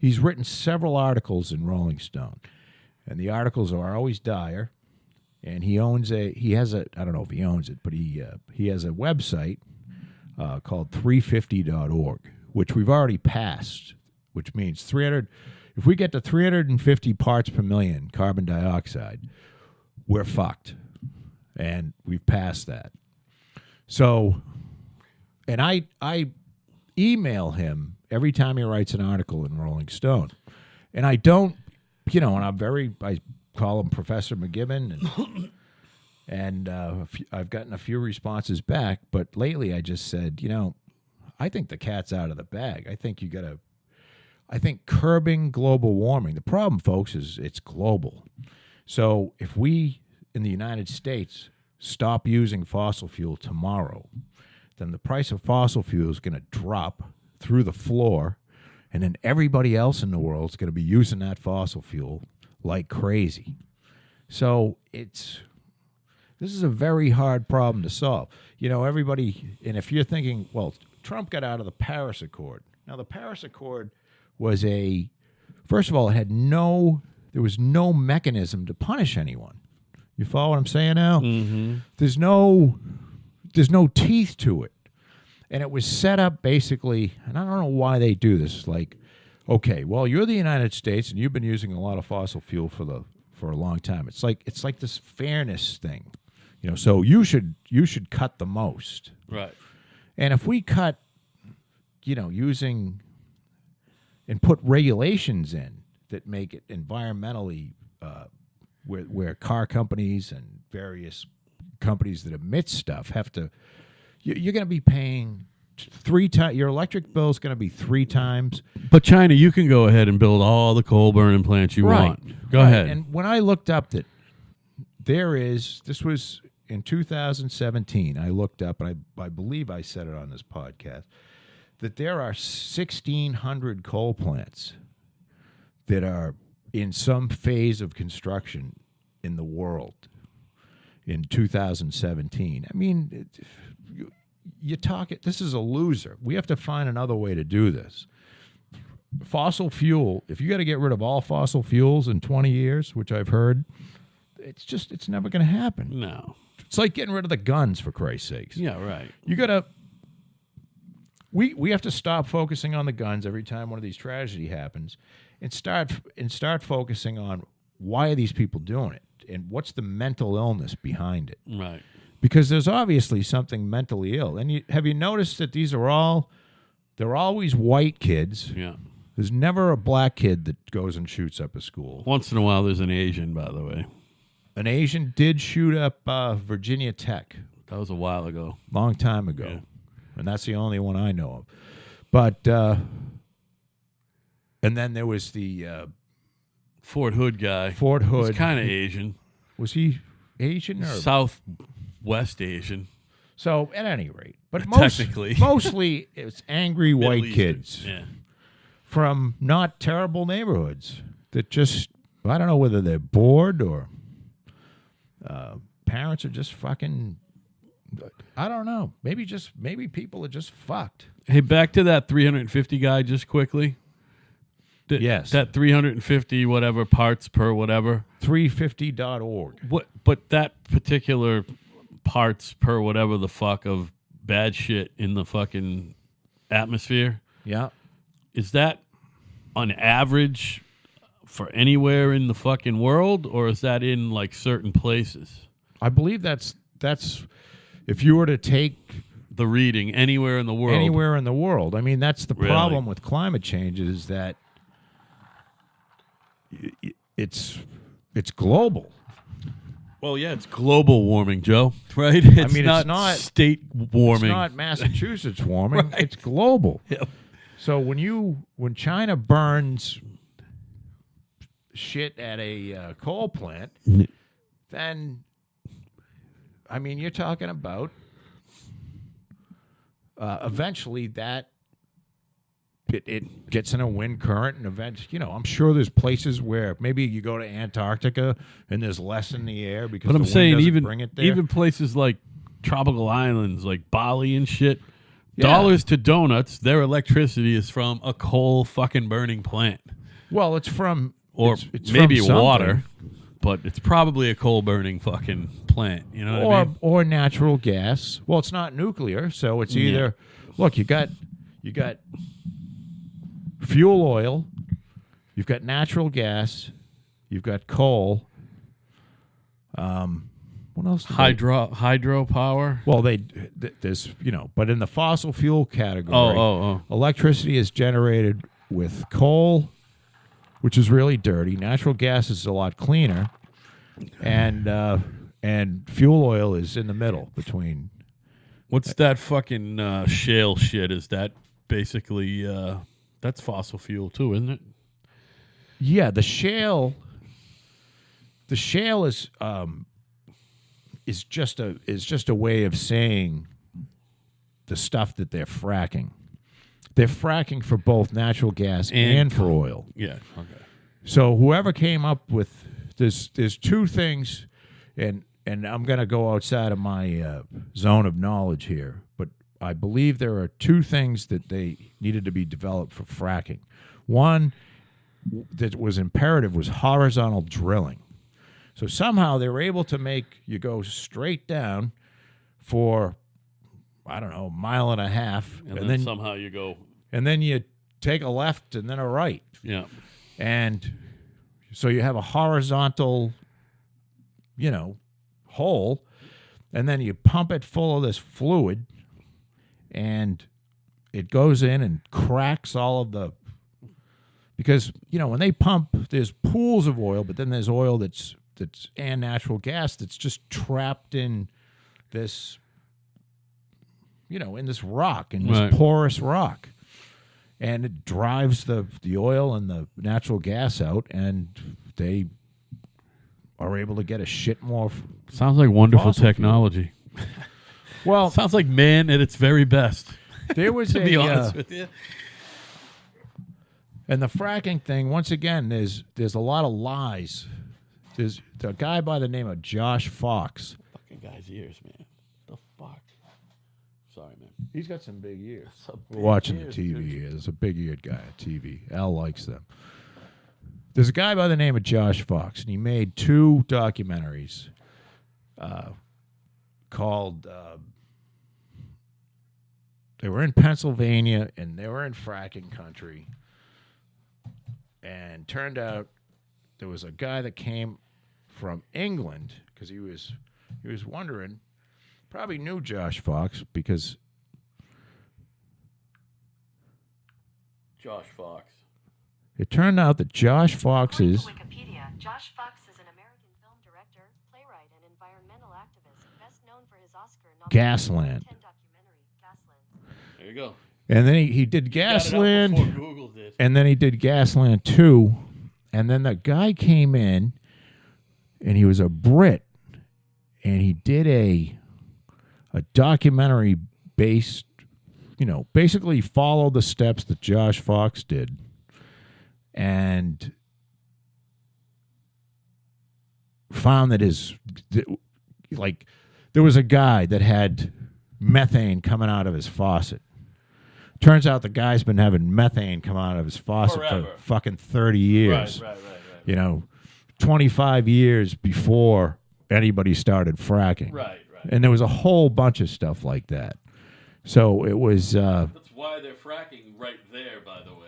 he's written several articles in Rolling Stone, and the articles are always dire, and he has a, I don't know if he owns it, but he has a website called 350.org, which we've already passed, which means 300, if we get to 350 parts per million carbon dioxide, we're fucked, and we've passed that. So, and I email him every time he writes an article in Rolling Stone. And I don't, and I call him Professor McGibbon, and I've gotten a few responses back, but lately I just said, I think the cat's out of the bag. I think curbing global warming, the problem, folks, is it's global. So if we, in the United States, stop using fossil fuel tomorrow, then the price of fossil fuel is going to drop through the floor, and then everybody else in the world is going to be using that fossil fuel like crazy. So this is a very hard problem to solve. Everybody, and if you're thinking, well, Trump got out of the Paris Accord. Now, the Paris Accord was first of all, there was no mechanism to punish anyone. You follow what I'm saying now? Mm-hmm. There's no teeth to it. And it was set up basically, and I don't know why they do this, like, okay, well, you're the United States and you've been using a lot of fossil fuel for a long time. It's like this fairness thing. So you should cut the most. Right. And if we cut, using and put regulations in that make it environmentally where car companies and various companies that emit stuff have to, you're going to be paying 3 times. Your electric bill is going to be 3 times. But China, you can go ahead and build all the coal burning plants you want. Go ahead. And when I looked up that this was in 2017, I looked up, and I believe I said it on this podcast, that there are 1,600 coal plants that are in some phase of construction in the world in 2017. I mean, you talk it. This is a loser. We have to find another way to do this. Fossil fuel, if you got to get rid of all fossil fuels in 20 years, which I've heard, it's never going to happen. No. It's like getting rid of the guns, for Christ's sakes. Yeah, right. You got to... We have to stop focusing on the guns every time one of these tragedy happens and start focusing on why are these people doing it? and what's the mental illness behind it? Right. Because there's obviously something mentally ill. And have you noticed that they're always white kids? Yeah. There's never a black kid that goes and shoots up a school. Once in a while, there's an Asian, by the way. An Asian did shoot up Virginia Tech. That was a while ago. Long time ago. Yeah. And that's the only one I know of. But, and then there was the Fort Hood guy. Fort Hood. He's kind of Asian. Was he Asian or? Southwest Asian. So, at any rate. But Technically. mostly it's angry white Middle kids. Eastern. Yeah. From not terrible neighborhoods that just, I don't know whether they're bored or parents are just fucking, I don't know. Maybe people are just fucked. Hey, back to that 350 guy just quickly. Yes. That 350 whatever parts per whatever. 350.org. But that particular parts per whatever the fuck of bad shit in the fucking atmosphere. Yeah. Is that on average for anywhere in the fucking world, or is that in like certain places? I believe that's if you were to take the reading anywhere in the world. Anywhere in the world. I mean, that's the Really? problem with climate change is that it's global. Well, yeah, it's global warming, Joe. Right? It's it's not state warming. It's not Massachusetts warming. Right. It's global. Yep. So when China burns shit at a coal plant, then I mean you're talking about eventually that it gets in a wind current and eventually, I'm sure there's places where maybe you go to Antarctica and there's less in the air because But I'm the wind saying doesn't bring it there. even places like tropical islands like Bali and shit. Yeah. Dollars to donuts, their electricity is from a coal fucking burning plant. Well, it's from Or it's maybe from water, but it's probably a coal burning fucking plant. You know what I mean? Or natural gas. Well, it's not nuclear, so it's either look, you got fuel oil, you've got natural gas, you've got coal. What else? Hydropower. Well, there's but in the fossil fuel category, electricity is generated with coal, which is really dirty. Natural gas is a lot cleaner, and fuel oil is in the middle between. What's that fucking shale shit? Is that basically that's fossil fuel too, isn't it? Yeah, the shale is just a way of saying the stuff that they're fracking. They're fracking for both natural gas and for oil. Yeah. Okay. So whoever came up with there's two things, and I'm going to go outside of my zone of knowledge here, but I believe there are two things that they needed to be developed for fracking. One that was imperative was horizontal drilling. So somehow they were able to make you go straight down for, I don't know, a mile and a half. And then somehow you go. And then you take a left and then a right. Yeah. And so you have a horizontal, hole. And then you pump it full of this fluid. And it goes in and cracks all of the... Because, when they pump, there's pools of oil, but then there's oil that's and natural gas that's just trapped in this, in this rock, in this porous rock. And it drives the oil and the natural gas out, and they are able to get a shit more. Sounds like wonderful technology. Well, sounds like man at its very best. There was to be honest with you. And the fracking thing, once again, there's a lot of lies. There's a guy by the name of Josh Fox. Fucking guy's ears, man. The fuck? Sorry, man. He's got some big ears. We're watching the TV here. There's a big-eared guy on TV. Al likes them. There's a guy by the name of Josh Fox, and he made two documentaries called... they were in Pennsylvania, and they were in fracking country. And turned out there was a guy that came from England because he was wondering. Probably knew Josh Fox because Josh Fox. it turned out that Josh Fox According is to Wikipedia, Josh Fox is an American film director, playwright, and environmental activist, best known for his Oscar-nominated Gasland. 2010 documentary, Gasland. There you go. And then he did Got it out Gasland, before Google did. and then he did Gasland 2, and then the guy came in, and he was a Brit, and he did a documentary based, basically followed the steps that Josh Fox did, and found that there was a guy that had methane coming out of his faucet. Turns out the guy's been having methane come out of his faucet Forever. for fucking 30 years. Right. 25 years before anybody started fracking. Right. And there was a whole bunch of stuff like that. So it was... That's why they're fracking right there, by the way.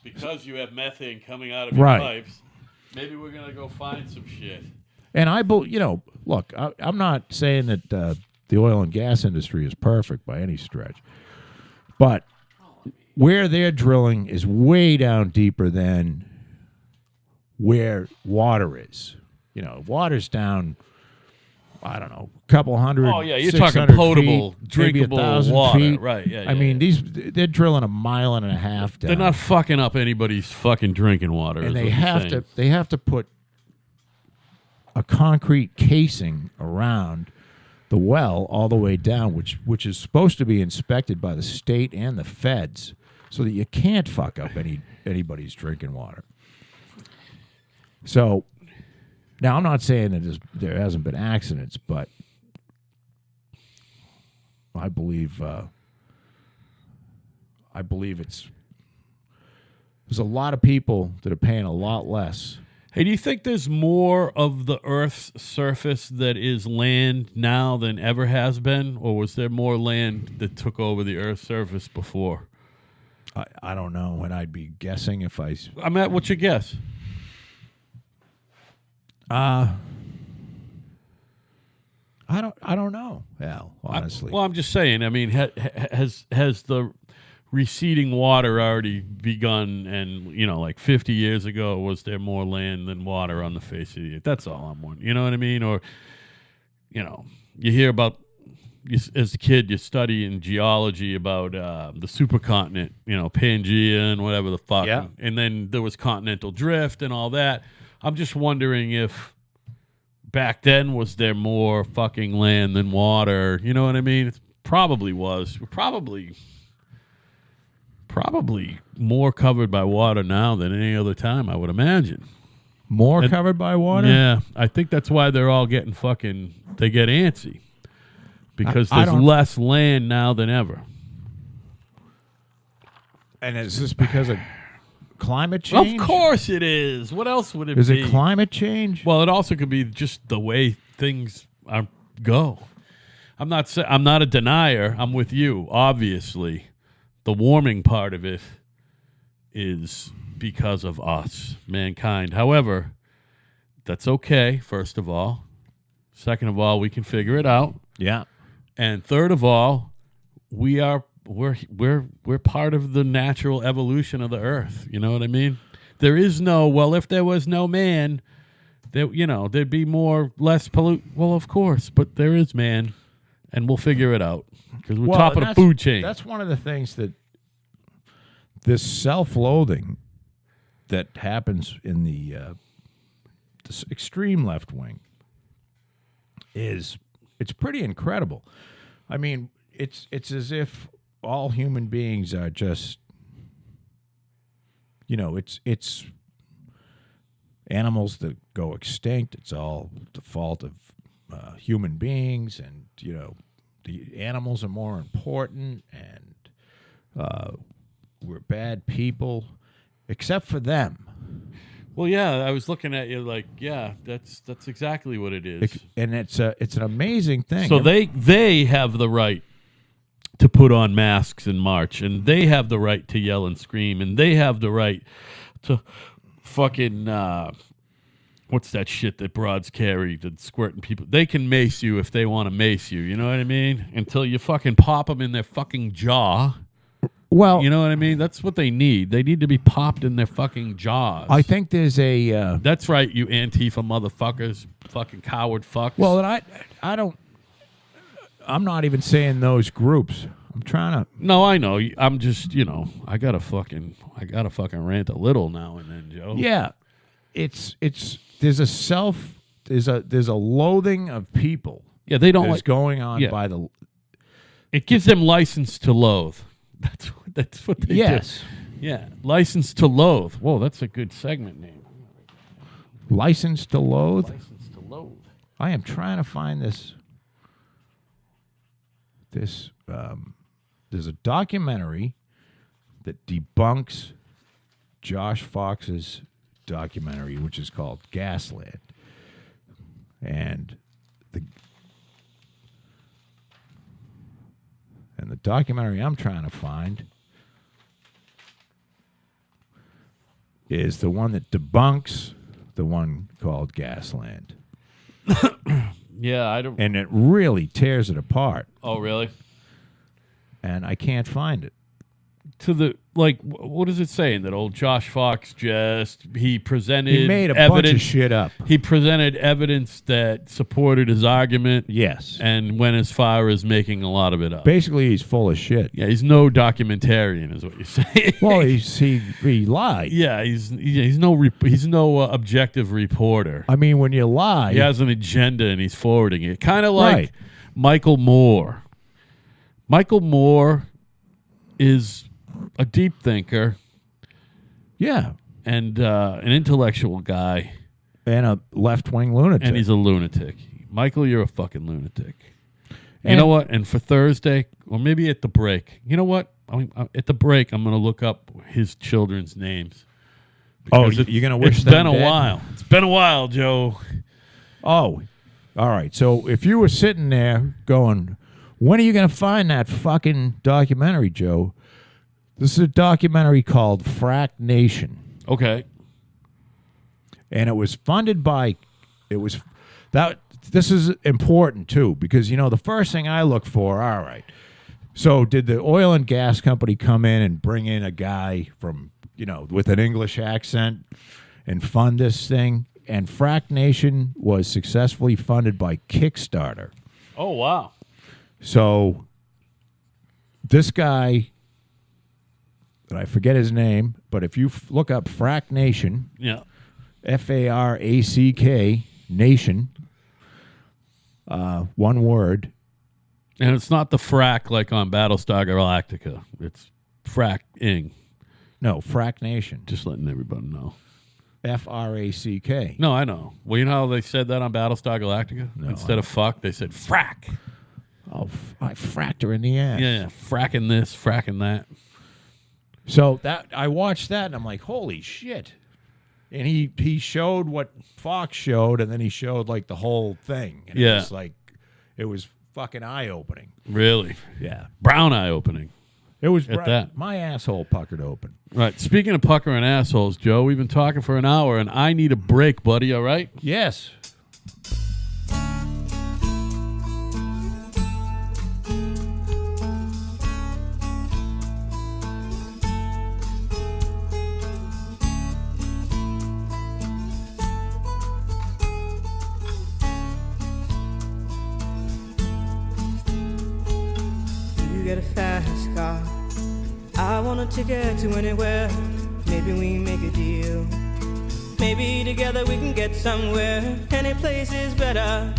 Because you have methane coming out of your Right. pipes. Maybe we're going to go find some shit. and look, I'm not saying that the oil and gas industry is perfect by any stretch. But where they're drilling is way down deeper than where water is. Water's down, I don't know, a couple hundred. Oh, yeah, you're 600 talking potable, feet, drinkable maybe 1,000 water. feet. Right, yeah. I mean, they're drilling 1.5 miles down. They're not fucking up anybody's fucking drinking water. and is they what you're have saying. to put a concrete casing around the well all the way down, which is supposed to be inspected by the state and the feds, so that you can't fuck up anybody's drinking water. So now I'm not saying that there hasn't been accidents, but I believe there's a lot of people that are paying a lot less. Hey, do you think there's more of the Earth's surface that is land now than ever has been? Or was there more land that took over the Earth's surface before? I don't know, and I'd be guessing if I... What's your guess? I don't know, Al, honestly. Well, I'm just saying, I mean, has the receding water already begun? And, like 50 years ago, was there more land than water on the face of the earth? That's all I'm wondering. You know what I mean? Or, you hear about... As a kid, you study in geology about the supercontinent, Pangea and whatever the fuck. Yeah. And then there was continental drift and all that. I'm just wondering if back then was there more fucking land than water. You know what I mean? It probably was. Probably more covered by water now than any other time, I would imagine. More covered by water? Yeah. I think that's why they're all getting they get antsy. Because I there's less land now than ever. And is this because of climate change? Of course it is. What else would it be? Is it climate change? Well, it also could be just the way things go. I'm not a denier. I'm with you. Obviously, the warming part of it is because of us, mankind. However, that's okay. First of all, second of all, we can figure it out. Yeah. And third of all, we're part of the natural evolution of the earth. You know what I mean? There is if there was no man, there'd be less pollute. Well, of course, but there is man, and we'll figure it out because we're top of the food chain. That's one of the things that this self-loathing that happens in the this extreme left wing it's pretty incredible. I mean, it's as if all human beings are just, it's animals that go extinct. It's all the fault of human beings, and the animals are more important, and we're bad people, except for them. Well, yeah, I was looking at you like, yeah, that's exactly what it is. And it's an amazing thing. So they have the right to put on masks and march, and they have the right to yell and scream, and they have the right to fucking what's that shit that broads carry that's squirting people? They can mace you if they want to mace you. You know what I mean? Until you fucking pop them in their fucking jaw. Well, You know what I mean? That's what they need. They need to be popped in their fucking jaws. I think there's a. That's right, you Antifa motherfuckers, fucking coward fucks. Well, and I don't. I'm not even saying those groups. I'm trying to. no, I know. I'm just, I gotta fucking rant a little now and then, Joe. Yeah, it's there's a loathing of people. Yeah, they don't That's like. going on yeah. by the. It gives them license to loathe. That's what they Yes. do. Yeah, license to loathe. Whoa, that's a good segment name. License to loathe. License to loathe. I am trying to find this. There's a documentary that debunks Josh Fox's documentary, which is called Gasland, and the documentary I'm trying to find is the one that debunks the one called Gasland. Yeah, I don't. And it really tears it apart, Oh, really? and I can't find it. To the what is it saying that old Josh Fox he presented He made a evidence. bunch of shit up. He presented evidence that supported his argument, Yes. and went as far as making a lot of it up. Basically, he's full of shit. Yeah, he's no documentarian, is what you're saying. Well, he lied. yeah, he's no objective reporter. I mean, when you lie, He has an agenda and he's forwarding it. Kind of like Right. Michael Moore. Michael Moore is a deep thinker yeah, and an intellectual guy, and a left-wing lunatic. and he's a lunatic. Michael, you're a fucking lunatic. You And- know what? And for Thursday, or maybe at the break, you know what? At the break, I'm going to look up his children's names. Oh, Because you're gonna wish It's them been a dead? while. It's been a while, Joe. Oh, all right. So if you were sitting there going, when are you going to find that fucking documentary, Joe? This is a documentary called Frack Nation. Okay. And it was funded by this is important too, because the first thing I look for, all right, so did the oil and gas company come in and bring in a guy from with an English accent and fund this thing? And Frack Nation was successfully funded by Kickstarter. Oh, wow. So this guy, and I forget his name, but if you look up Frack Nation, Yeah. Frack Nation, one word. And it's not the frack like on Battlestar Galactica. It's frack-ing. No, Frack Nation. Just letting everybody know. Frack. No, I know. Well, you know how they said that on Battlestar Galactica? No, Instead of fuck, they said frack. Oh, I fracked her in the ass. Yeah, fracking this, fracking that. So I watched that and I'm like, holy shit. And he showed what Fox showed, and then he showed like the whole thing. And Yeah. it was fucking eye-opening. Really? Yeah. Brown eye opening. It was At that. my asshole puckered open. Right. Speaking of puckering assholes, Joe, we've been talking for an hour, and I need a break, buddy, all right? Yes. You get a fast car. I want a ticket to anywhere. Maybe we make a deal. Maybe together we can get somewhere. Any place is better.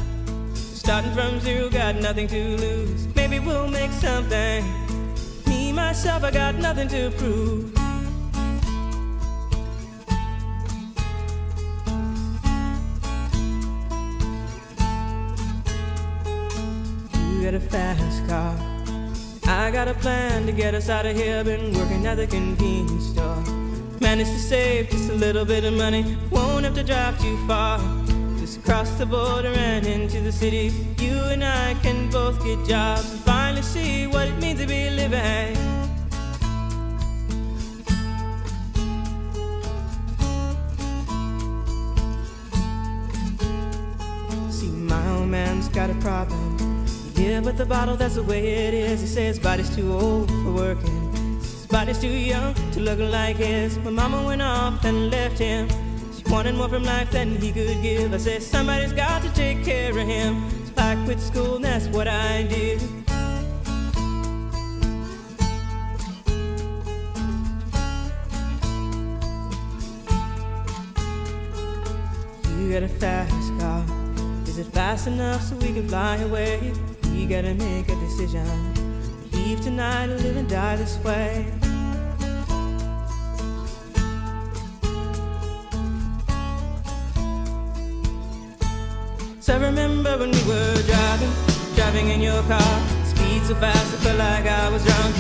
Starting from zero, got nothing to lose. Maybe we'll make something. Me, myself, I got nothing to prove. You get a fast car. I got a plan to get us out of here. Been working at the convenience store. Managed to save just a little bit of money. Won't have to drive too far. Just cross the border and into the city. You and I can both get jobs and finally see what it means to be living. got a problem. Yeah, but the bottle, that's the way it is. He says body's too old for working. His body's too young to look like his. My mama went off and left him. She wanted more from life than he could give. I said somebody's got to take care of him. So I quit school and that's what I did. You got a fast car. Is it fast enough so we can fly away? We gotta make a decision. Leave tonight or live and die this way. So I remember when we were driving in your car. Speed so fast I felt like I was drunk.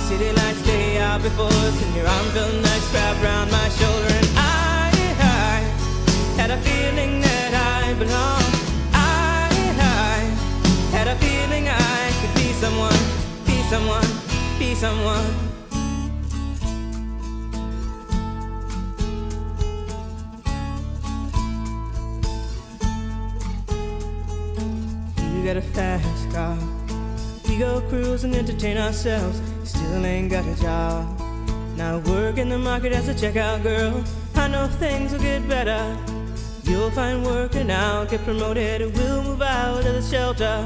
City lights lay out before us, and your arm felt nice wrapped around my shoulder. And I had a feeling that I belonged. I had a feeling I could be someone, be someone, be someone. You got a fast car. We go cruise and entertain ourselves. Still ain't got a job. Now work in the market as a checkout girl. I know things will get better. You'll find work and I'll get promoted. We'll move out of the shelter,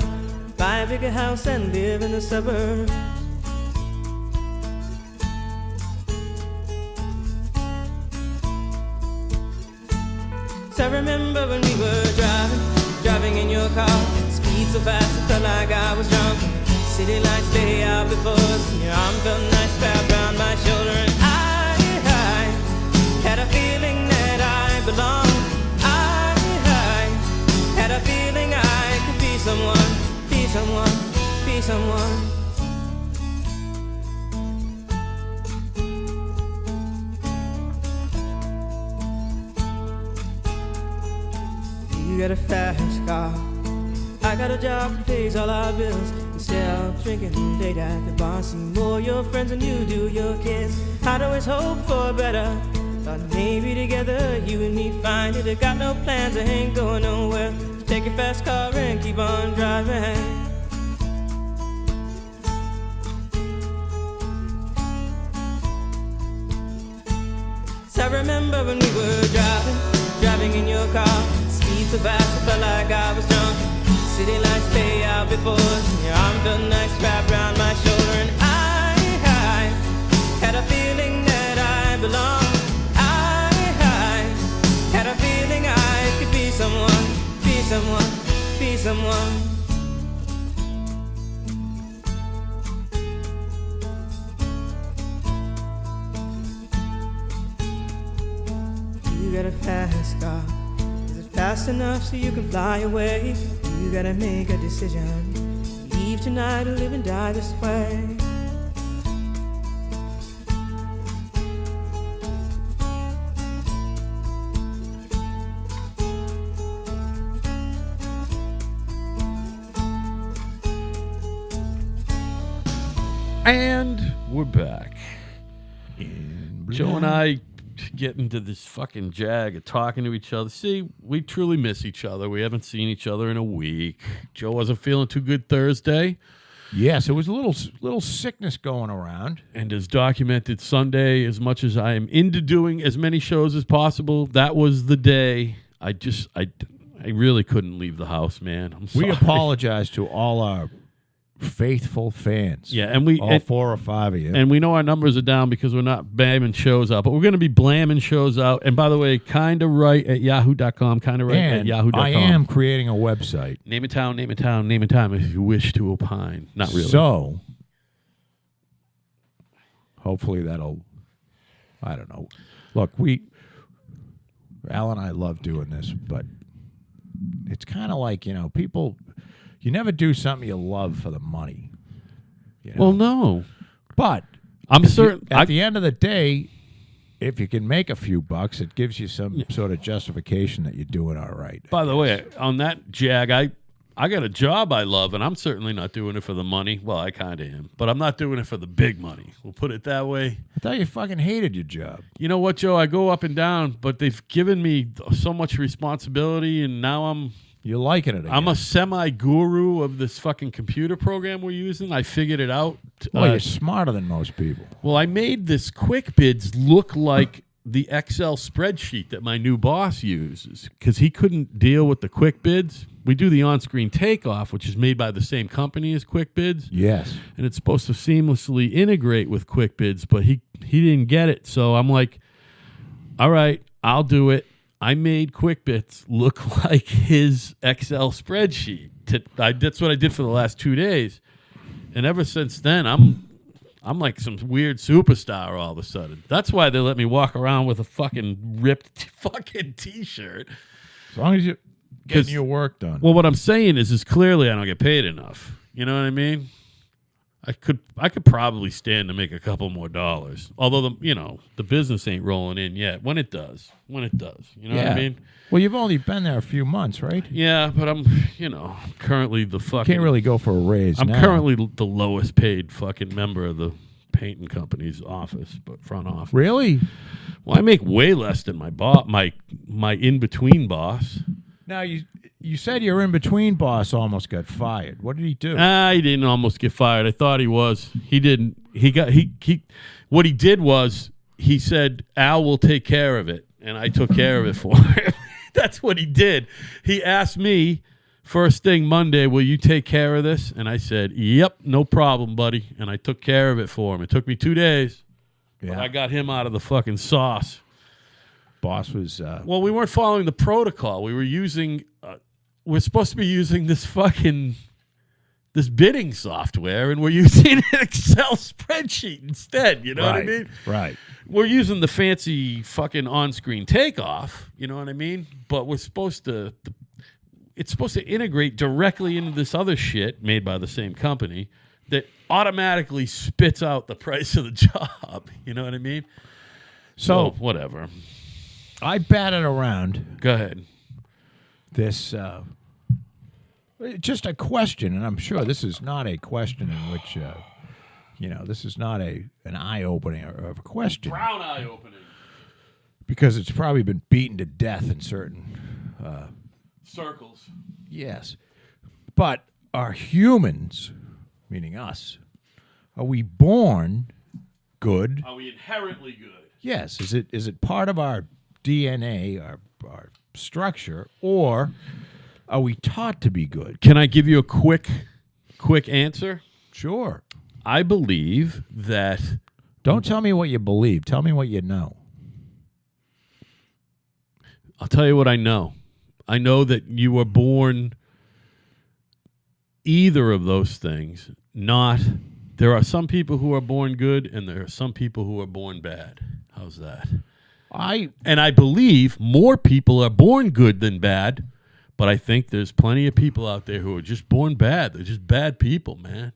buy a bigger house and live in the suburbs. So I remember when we were driving in your car. Speed so fast it felt like I was drunk. City lights lay out before us, and your arm felt nice wrapped around my shoulder. And I had a feeling that I belonged. Had a feeling I could be someone, be someone, be someone. You got a fast car. I got a job that pays all our bills. Instead of drinking late at the bar, see more your friends than you do your kids. I'd always hope for better. Thought maybe together you and me find it. I got no plans, I ain't going nowhere. So take your fast car and keep on driving. So I remember when we were driving in your car. Speed so fast I felt like I was drunk. City lights lay out before us, and your arm felt nice wrapped around my shoulder. And I had a feeling that I belonged. Had a feeling I could be someone, be someone, be someone. You got a fast car. Is it fast enough so you can fly away? You gotta make a decision. Leave tonight or live and die this way. And we're back. Joe and I get into this fucking jag of talking to each other. See, we truly miss each other. We haven't seen each other in a week. Joe wasn't feeling too good Thursday. Yes, there was a little sickness going around. And as documented Sunday, as much as I am into doing as many shows as possible, that was the day I really couldn't leave the house, man. I'm sorry. We apologize to all our faithful fans. Yeah, and all 4 or 5 of you. And we know our numbers are down because we're not bamming shows out, but we're going to be blamming shows out. And by the way, kinda right at yahoo.com, kinda right at yahoo.com. I am creating a website. Name a town, name a town, name a time if you wish to opine. Not really. So, hopefully that'll, I don't know. Look, Al and I love doing this, but it's kind of like, people, you never do something you love for the money. Well, no. But I'm certain at the end of the day, if you can make a few bucks, it gives you some sort of justification that you're doing all right. By the way, on that jag, I got a job I love, and I'm certainly not doing it for the money. Well, I kind of am, but I'm not doing it for the big money. We'll put it that way. I thought you fucking hated your job. You know what, Joe? I go up and down, but they've given me so much responsibility, and now I'm You're liking it again. I'm a semi-guru of this fucking computer program we're using. I figured it out. Well, you're smarter than most people. Well, I made this QuickBids look like the Excel spreadsheet that my new boss uses because he couldn't deal with the QuickBids. We do the on-screen takeoff, which is made by the same company as QuickBids. Yes. And it's supposed to seamlessly integrate with QuickBids, but he didn't get it. So I'm like, all right, I'll do it. I made QuickBids look like his Excel spreadsheet. That's what I did for the last 2 days. And ever since then, I'm like some weird superstar all of a sudden. That's why they let me walk around with a fucking ripped fucking T-shirt. As long as you're getting your work done. Well, what I'm saying is clearly I don't get paid enough. You know what I mean? I could probably stand to make a couple more dollars. Although the business ain't rolling in yet. When it does. You know what I mean? Well, you've only been there a few months, right? Yeah, but I'm currently the fucking... Can't really go for a raise I'm now. currently the lowest paid fucking member of the painting company's office, but front office. Really? Well, I make way less than my in-between boss. Now, you said your in-between boss almost got fired. What did he do? He didn't almost get fired. I thought he was. He didn't. What he did was he said, Al will take care of it, and I took care of it for him. That's what he did. He asked me, first thing Monday, will you take care of this? And I said, yep, no problem, buddy. And I took care of it for him. It took me 2 days. Yeah. But I got him out of the fucking sauce. Boss was... Well, we weren't following the protocol. We were using... we're supposed to be using this bidding software, and we're using an Excel spreadsheet instead. You know what I mean? Right. We're using the fancy fucking on-screen takeoff. You know what I mean? But we're supposed to... It's supposed to integrate directly into this other shit made by the same company that automatically spits out the price of the job. You know what I mean? So whatever. I batted around Go ahead. this... just a question, and I'm sure this is not a question in which, this is not an eye-opening of a question. Brown eye opening. Because it's probably been beaten to death in certain... Circles. Yes. But are humans, meaning us, are we born good? Are we inherently good? Yes. Is it part of our DNA, our structure, or are we taught to be good? Can I give you a quick answer? Sure. I believe that... Don't tell me what you believe. Tell me what you know. I'll tell you what I know. I know that you were born either of those things. There are some people who are born good, and there are some people who are born bad. How's that? And I believe more people are born good than bad, but I think there's plenty of people out there who are just born bad. They're just bad people, man.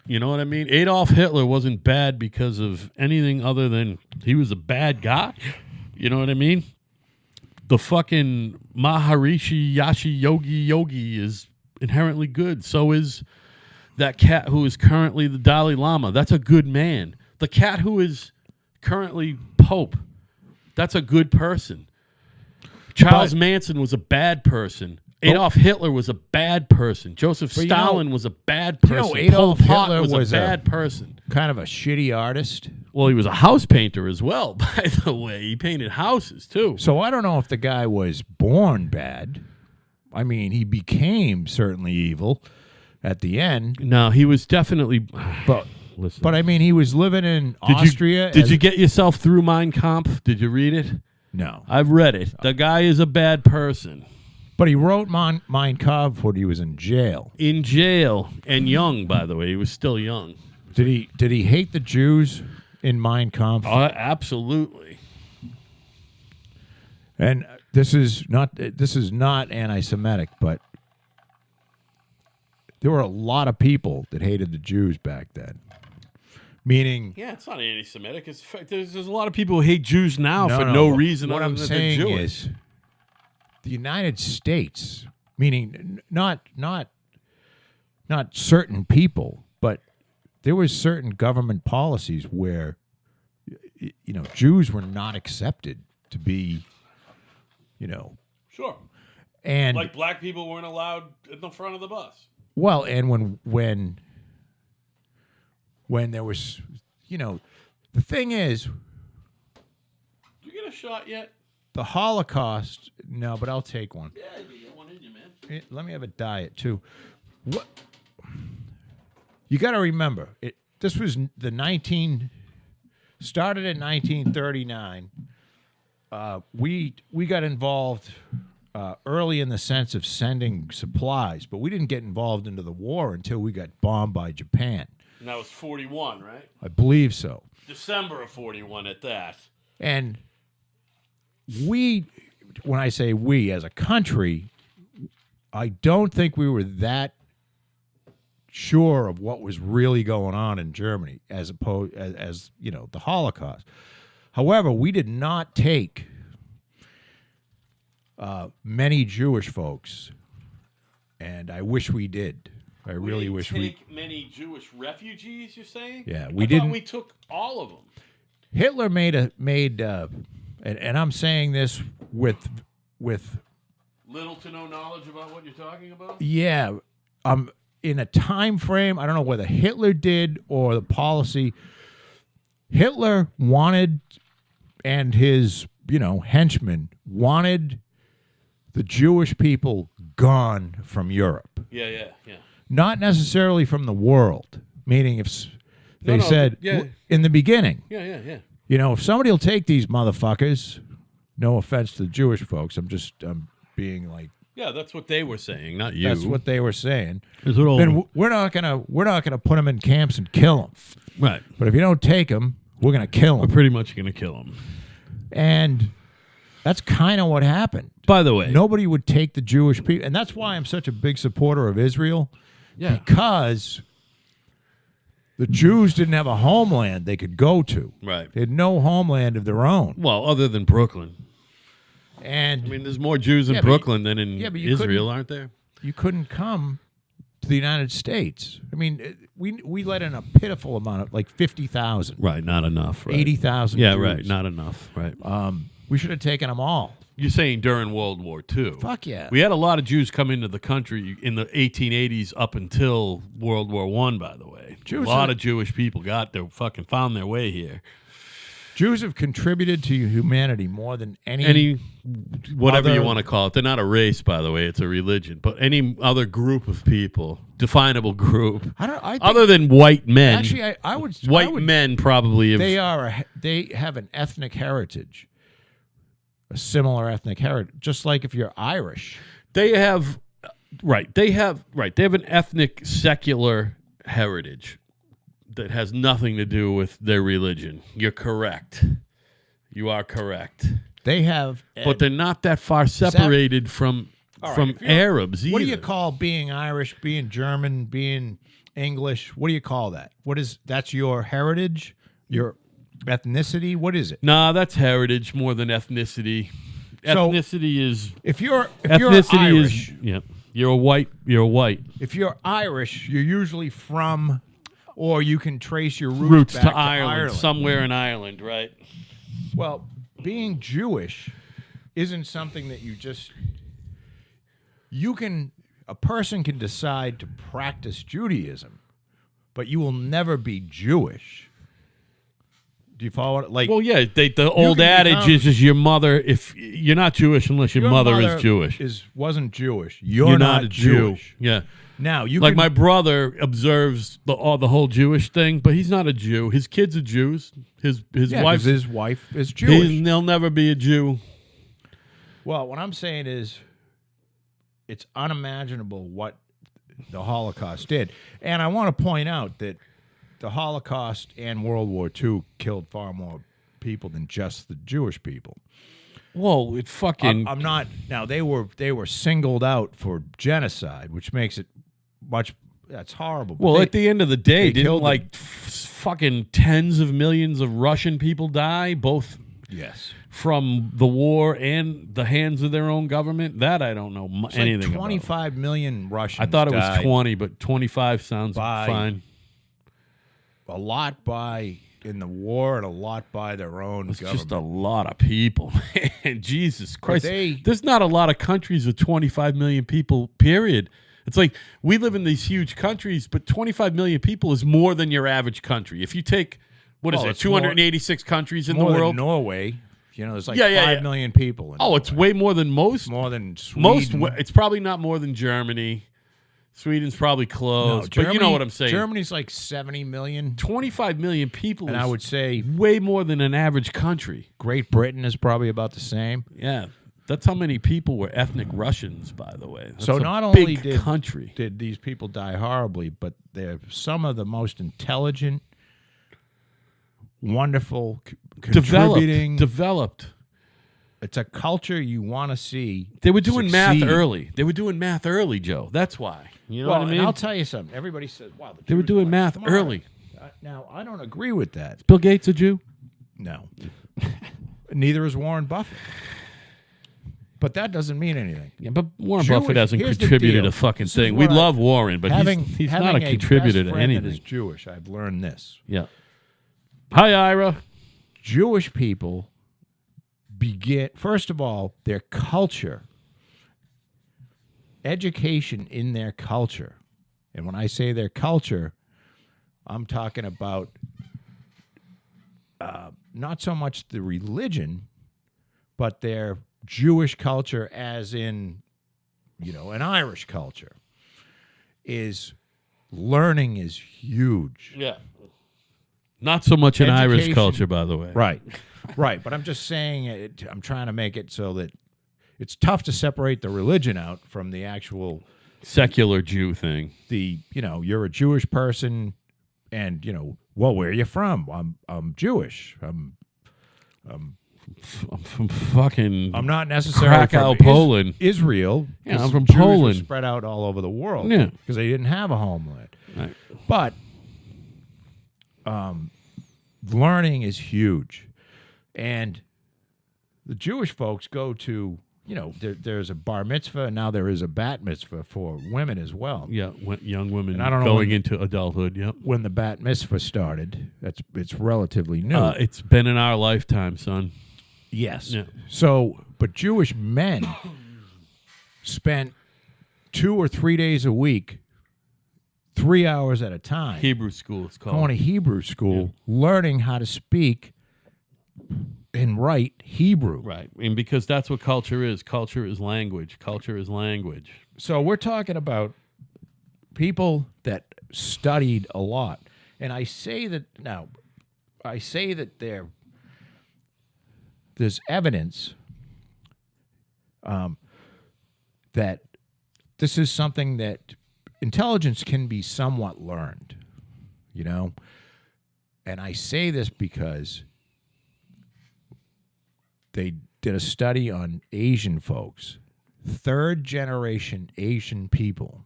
You know what I mean? Adolf Hitler wasn't bad because of anything other than he was a bad guy. You know what I mean? The fucking Maharishi Yogi is inherently good. So is that cat who is currently the Dalai Lama. That's a good man. The cat who is currently Pope, that's a good person. Charles Manson was a bad person. Adolf Hitler was a bad person. Joseph Stalin was a bad person. Adolf Pol Pot Hitler was a bad person. Kind of a shitty artist. Well, he was a house painter as well, by the way. He painted houses, too. So I don't know if the guy was born bad. I mean, he became certainly evil at the end. No, he was definitely... But listen. But I mean, he was living in Austria. Did you get yourself through Mein Kampf? Did you read it? No. I've read it. The guy is a bad person. But he wrote Mein Kampf when he was in jail. In jail. And young, by the way. He was still young. Did he hate the Jews in Mein Kampf? Absolutely. And this is not anti-Semitic, but there were a lot of people that hated the Jews back then. Meaning, yeah, it's not anti-Semitic. It's there's a lot of people who hate Jews now for no reason. What other I'm than saying they're Jewish. is, the United States, meaning not certain people, but there was certain government policies where, Jews were not accepted to be, Sure. And Like black people weren't allowed in the front of the bus. well, and when there was, the thing is, Did you get a shot yet? the Holocaust. No, but I'll take one. Yeah, you get one in you, man. Let me have a diet too. What you got to remember? This was started in 1939. We got involved early in the sense of sending supplies, but we didn't get involved into the war until we got bombed by Japan. And that was 41, right? I believe so. December of 41 at that. And when I say we as a country, I don't think we were that sure of what was really going on in Germany as opposed as the Holocaust. However, we did not take many Jewish folks, and I wish we did. I really wish we take many Jewish refugees. You're saying? Yeah, I we thought didn't. We took all of them. Hitler made and I'm saying this with Little to no knowledge about what you're talking about. yeah, in a time frame. I don't know whether Hitler did or the policy. Hitler wanted, and his henchmen wanted the Jewish people gone from Europe. Yeah. Not necessarily from the world, meaning if they said in the beginning, Yeah. if somebody will take these motherfuckers, no offense to the Jewish folks, I'm being like, Yeah, that's what they were saying, not you. that's what they were saying. That's what all- Then we're not gonna put them in camps and kill them. Right. But if you don't take them, we're gonna kill We're them. pretty much going to kill them. And that's kind of what happened. By the way, Nobody would take the Jewish people, and that's why I'm such a big supporter of Israel. Yeah. Because the Jews didn't have a homeland they could go to. Right. They had no homeland of their own. Well, other than Brooklyn. And I mean, there's more Jews in Yeah, but Brooklyn than in but you Israel, couldn't- aren't there? you couldn't come to the United States. I mean, we let in a pitiful amount of, like 50,000, Right, not enough. Right. 80,000 Yeah, Jews. right, not enough. Right. We should have taken them all. You're saying during World War II. Fuck yeah. We had a lot of Jews come into the country in the 1880s up until World War I, by the way. Jews a lot are- of Jewish people found their way here. Jews have contributed to humanity more than Any, whatever you Other- want to call it. They're not a race, by the way. It's a religion. But any other group of people, definable group, I think, other than white men. actually, I would. White I would, men probably have. They have an ethnic heritage, a similar ethnic heritage. Just like if you're Irish, They have an ethnic secular heritage that has nothing to do with their religion. You're correct. You are correct. they have. But they're not that far separated from All right, if you're- Arabs either. What do you call being Irish, being German, being English? What do you call that? That's your heritage, your ethnicity? What is it? Nah, that's heritage more than ethnicity. So- Ethnicity is If you're ethnicity Irish, is yeah. You're white. You're white. if you're Irish, you're usually from, or you can trace your roots Roots back to Ireland, somewhere in Ireland, right? Well, being Jewish isn't something that a person can decide to practice Judaism, but you will never be Jewish. Do you follow it? Like, Well, yeah. The old can adage become- is your mother. If you're not Jewish unless your mother is Jewish, wasn't Jewish. You're, you're not, not a Jew. Jewish. Yeah. Now you Like can, my brother observes the whole Jewish thing, but he's not a Jew. His kids are Jews. His yeah, 'cause wife his wife is Jewish. They'll never be a Jew. Well, what I'm saying is, it's unimaginable what the Holocaust did, and I want to point out that the Holocaust and World War II killed far more people than just the Jewish people. Whoa, it fucking. I'm not now. They were singled out for genocide, which makes it much. That's horrible. But Well, at the end of the day, they didn't killed like fucking tens of millions of Russian people die, both yes, from the war and the hands of their own government? That I don't know it's anything like about. 25 million Russians. I thought it was died. 20, but 25 sounds By- fine. A lot by in the war and a lot by their own It's government. just a lot of people, man. Jesus Christ. they- There's not a lot of countries with 25 million people, period. It's like we live in these huge countries, but 25 million people is more than your average country. If you take, what is Well, it, it's 286 countries in the more world? than Norway. You know, there's like Yeah, yeah, 5 yeah. million people. In Oh, it's Norway. way more than most. more than Sweden. It's probably not more than Germany. Sweden's probably close, but you know what I'm saying. Germany's like 70 million. 25 million people And is I would say way more than an average country. Great Britain is probably about the same. Yeah. That's how many people were ethnic Russians, by the way. That's So a not big only country. did these people die horribly, but they're some of the most intelligent, wonderful, contributing. Developed. It's a culture you want to see. They were doing math succeed. early. They were doing math early, Joe. That's why. You know Well, what I and mean? I'll tell you something. Everybody says, "Wow, the They were Jews doing are math smart." early. Now, I don't agree with that. Bill Gates a Jew? No. Neither is Warren Buffett. But that doesn't mean anything. Yeah, but Warren Jewish- Buffett hasn't here's the contributed deal. a fucking This is thing. We what love Warren, but he's not a having contributor best to friend that anything. is Jewish, I've learned this. Yeah. Hi, Ira. Jewish people begin, first of all, their culture, education in their culture. And when I say their culture, I'm talking about not so much the religion, but their Jewish culture, as in, an Irish culture, is learning is huge. Yeah. Not so much an Irish Education- culture, by the way. Right. Right. But I'm just saying I'm trying to make it so that it's tough to separate the religion out from the actual Secular Jew thing. you're a Jewish person and well, where are you from? I'm Jewish. I'm I'm from fucking not necessarily Krakow, from Poland. Israel. Yeah, 'cause I'm from Jews were Poland. spread out all over the world. Yeah. Because they didn't have a homeland. Right. But learning is huge. And the Jewish folks go to, there's a bar mitzvah, and now there is a bat mitzvah for women as well. Yeah, young women And I don't know going when- into adulthood. Yep. When the bat mitzvah started, it's relatively new. It's been in our lifetime, son. Yes. Yeah. So, but Jewish men spent 2 or 3 days a week, 3 hours at a time, Hebrew school, it's called. going to Hebrew school, learning how to speak and write Hebrew. Right. And because that's what culture is. Culture is language. Culture is language. So we're talking about people that studied a lot. And I say that there's evidence that this is something that intelligence can be somewhat learned, And I say this because they did a study on Asian folks, third-generation Asian people,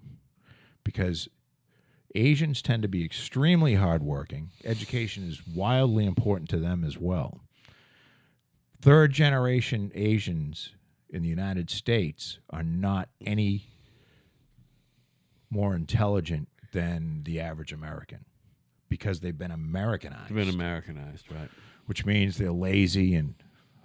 because Asians tend to be extremely hardworking. Education is wildly important to them as well. Third-generation Asians in the United States are not any more intelligent than the average American because they've been Americanized. It's been Americanized, right? Which means they're lazy and,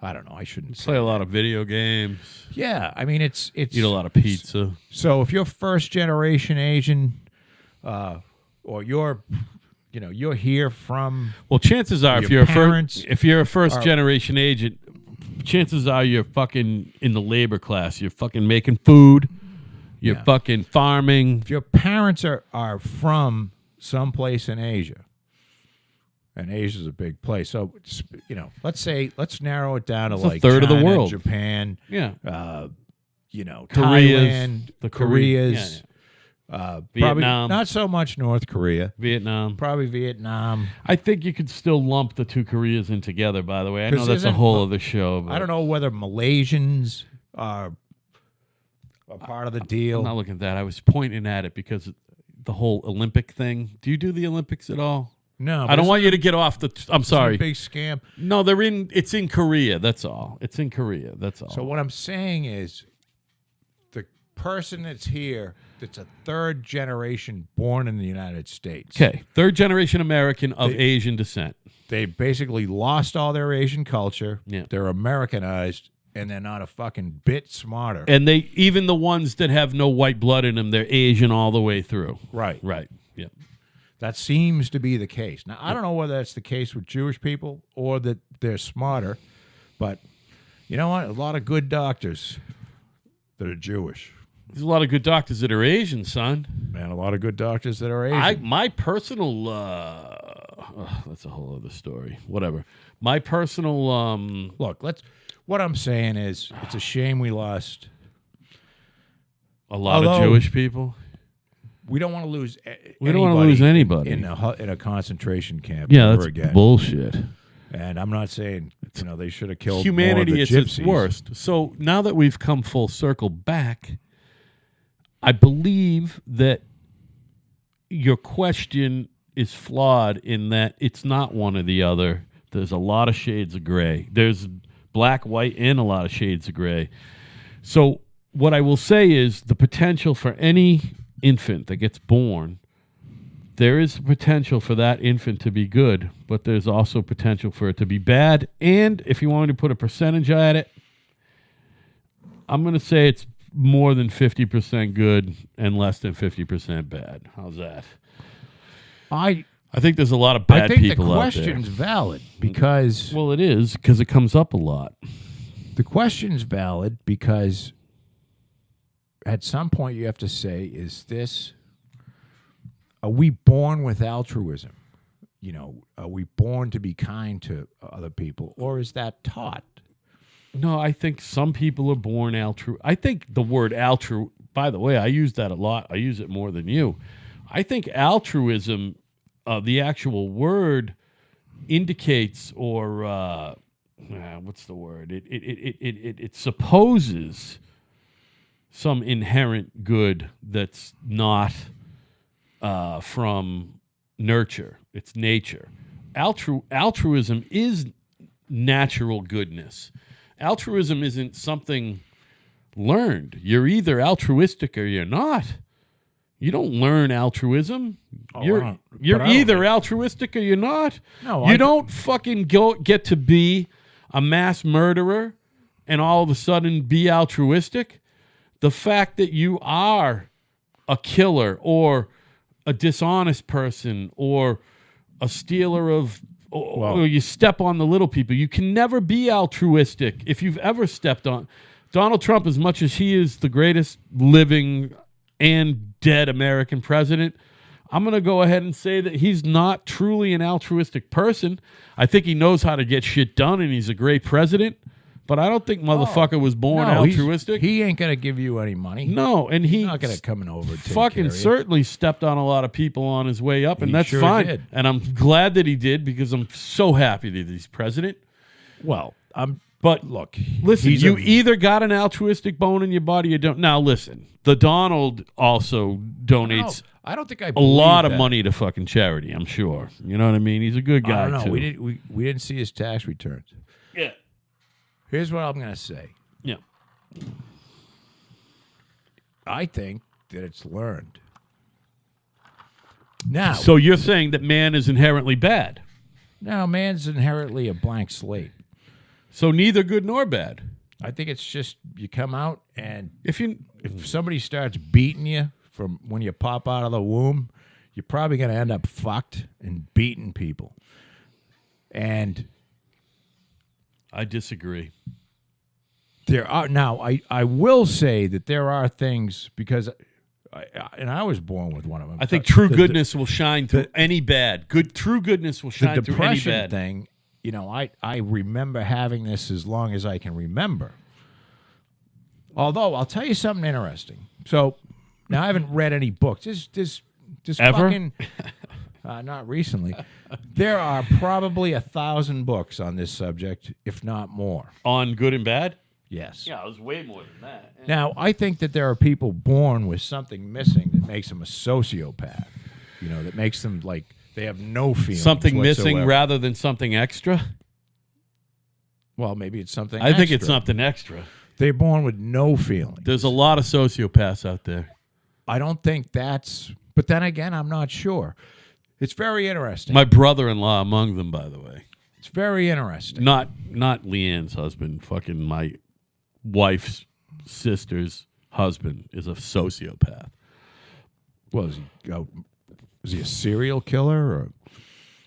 I don't know, I shouldn't say. Play a lot of video games. Yeah, I mean, it's Eat a lot of pizza. So if you're first-generation Asian or you're here from Well, chances are, Your parents if you're a first generation agent, chances are you're fucking in the labor class. You're fucking making food. You're Yeah. fucking farming. if your parents are from someplace in Asia, and Asia's a big place, so let's narrow it down to It's a like third of the China, world. Japan, Yeah. Thailand, the Koreas, probably Vietnam. not so much North Korea, Vietnam. probably Vietnam. I think you could still lump the two Koreas in together, by the way. I know 'Cause that's a isn't- whole other show. But I don't know whether Malaysians are a part of the deal. I'm not looking at that. I was pointing at it because the whole Olympic thing. Do you do the Olympics at all? No, I don't want you to get off the. I'm It's a sorry. big scam. No, it's in Korea. That's all. It's in Korea. That's all. So what I'm saying is, the person that's here, that's a third generation born in the United States. Okay, third generation American of Asian descent. they basically lost all their Asian culture. Yeah. They're Americanized, and they're not a fucking bit smarter. And they, even the ones that have no white blood in them, they're Asian all the way through. Right. Right. Yeah. That seems to be the case. Now, I don't know whether that's the case with Jewish people or that they're smarter, but you know what? A lot of good doctors that are Jewish. There's a lot of good doctors that are Asian, son. Man, a lot of good doctors that are Asian. My personal, that's a whole other story. Whatever. My personal, Look, what I'm saying is it's a shame we lost. a lot of Jewish people. We don't want to lose. We don't want to lose anybody in a concentration camp. Yeah, ever that's again. bullshit. And I'm not saying they should have killed Humanity more of is the its gypsies. worst. So now that we've come full circle back, I believe that your question is flawed in that it's not one or the other. There's a lot of shades of gray. There's black, white, and a lot of shades of gray. So what I will say is the potential for any infant that gets born, there is potential for that infant to be good, but there's also potential for it to be bad. And if you want me to put a percentage at it, I'm going to say it's more than 50% good and less than 50% bad. How's that? I think there's a lot of bad people out there. I think the question's valid because... Well, it is, because it comes up a lot. The question's valid because at some point you have to say, are we born with altruism? Are we born to be kind to other people, or is that taught? No, I think some people are born I think the word by the way, I use that a lot. I use it more than you. I think altruism, the actual word, indicates or what's the word? It supposes some inherent good that's not from nurture. It's nature. Altruism is natural goodness. Altruism isn't something learned. You're either altruistic or you're not. You don't learn altruism. You're either altruistic or you're not. No, you don't fucking get to be a mass murderer and all of a sudden be altruistic. The fact that you are a killer or a dishonest person or a stealer of, or you step on the little people, you can never be altruistic if you've ever stepped on. Donald Trump, as much as he is the greatest living and dead American president, I'm going to go ahead and say that he's not truly an altruistic person. I think he knows how to get shit done and he's a great president. But I don't think motherfucker was born altruistic. He ain't going to give you any money. No, and he's not going to come over and take fucking care of you. certainly stepped on a lot of people on his way up, and He that's sure fine. did. And I'm glad that he did because I'm so happy that he's president. Well, But look, listen, he's you either got an altruistic bone in your body or you don't. Now, listen, the Donald also donates I don't think I a lot of that. money to fucking charity, I'm sure. You know what I mean? He's a good guy, I don't know. too. We didn't see his tax returns. Yeah. Here's what I'm going to say. Yeah. I think that it's learned. Now, So you're saying that man is inherently bad. man's inherently a blank slate. So neither good nor bad. I think it's just you come out and If somebody starts beating you from when you pop out of the womb, you're probably going to end up fucked and beating people. And I disagree. there are now. I will say that there are things because, I was born with one of them. I think true goodness will shine through any bad. True goodness will The shine through any depression bad. thing. I remember having this as long as I can remember. Although I'll tell you something interesting. So now I haven't read any books. This Ever? fucking not recently. There are probably 1,000 books on this subject, if not more. On good and bad? Yes. Yeah, it was way more than that. Now I think that there are people born with something missing that makes them a sociopath. That makes them like they have no feelings. Something missing whatsoever. rather than something extra? Well, maybe it's something. I think it's extra. something extra. They're born with no feelings. There's a lot of sociopaths out there. I don't think that's. But then again, I'm not sure. It's very interesting. My brother-in-law among them, by the way. It's very interesting. Not Leanne's husband. Fucking my wife's sister's husband is a sociopath. Was he a serial killer or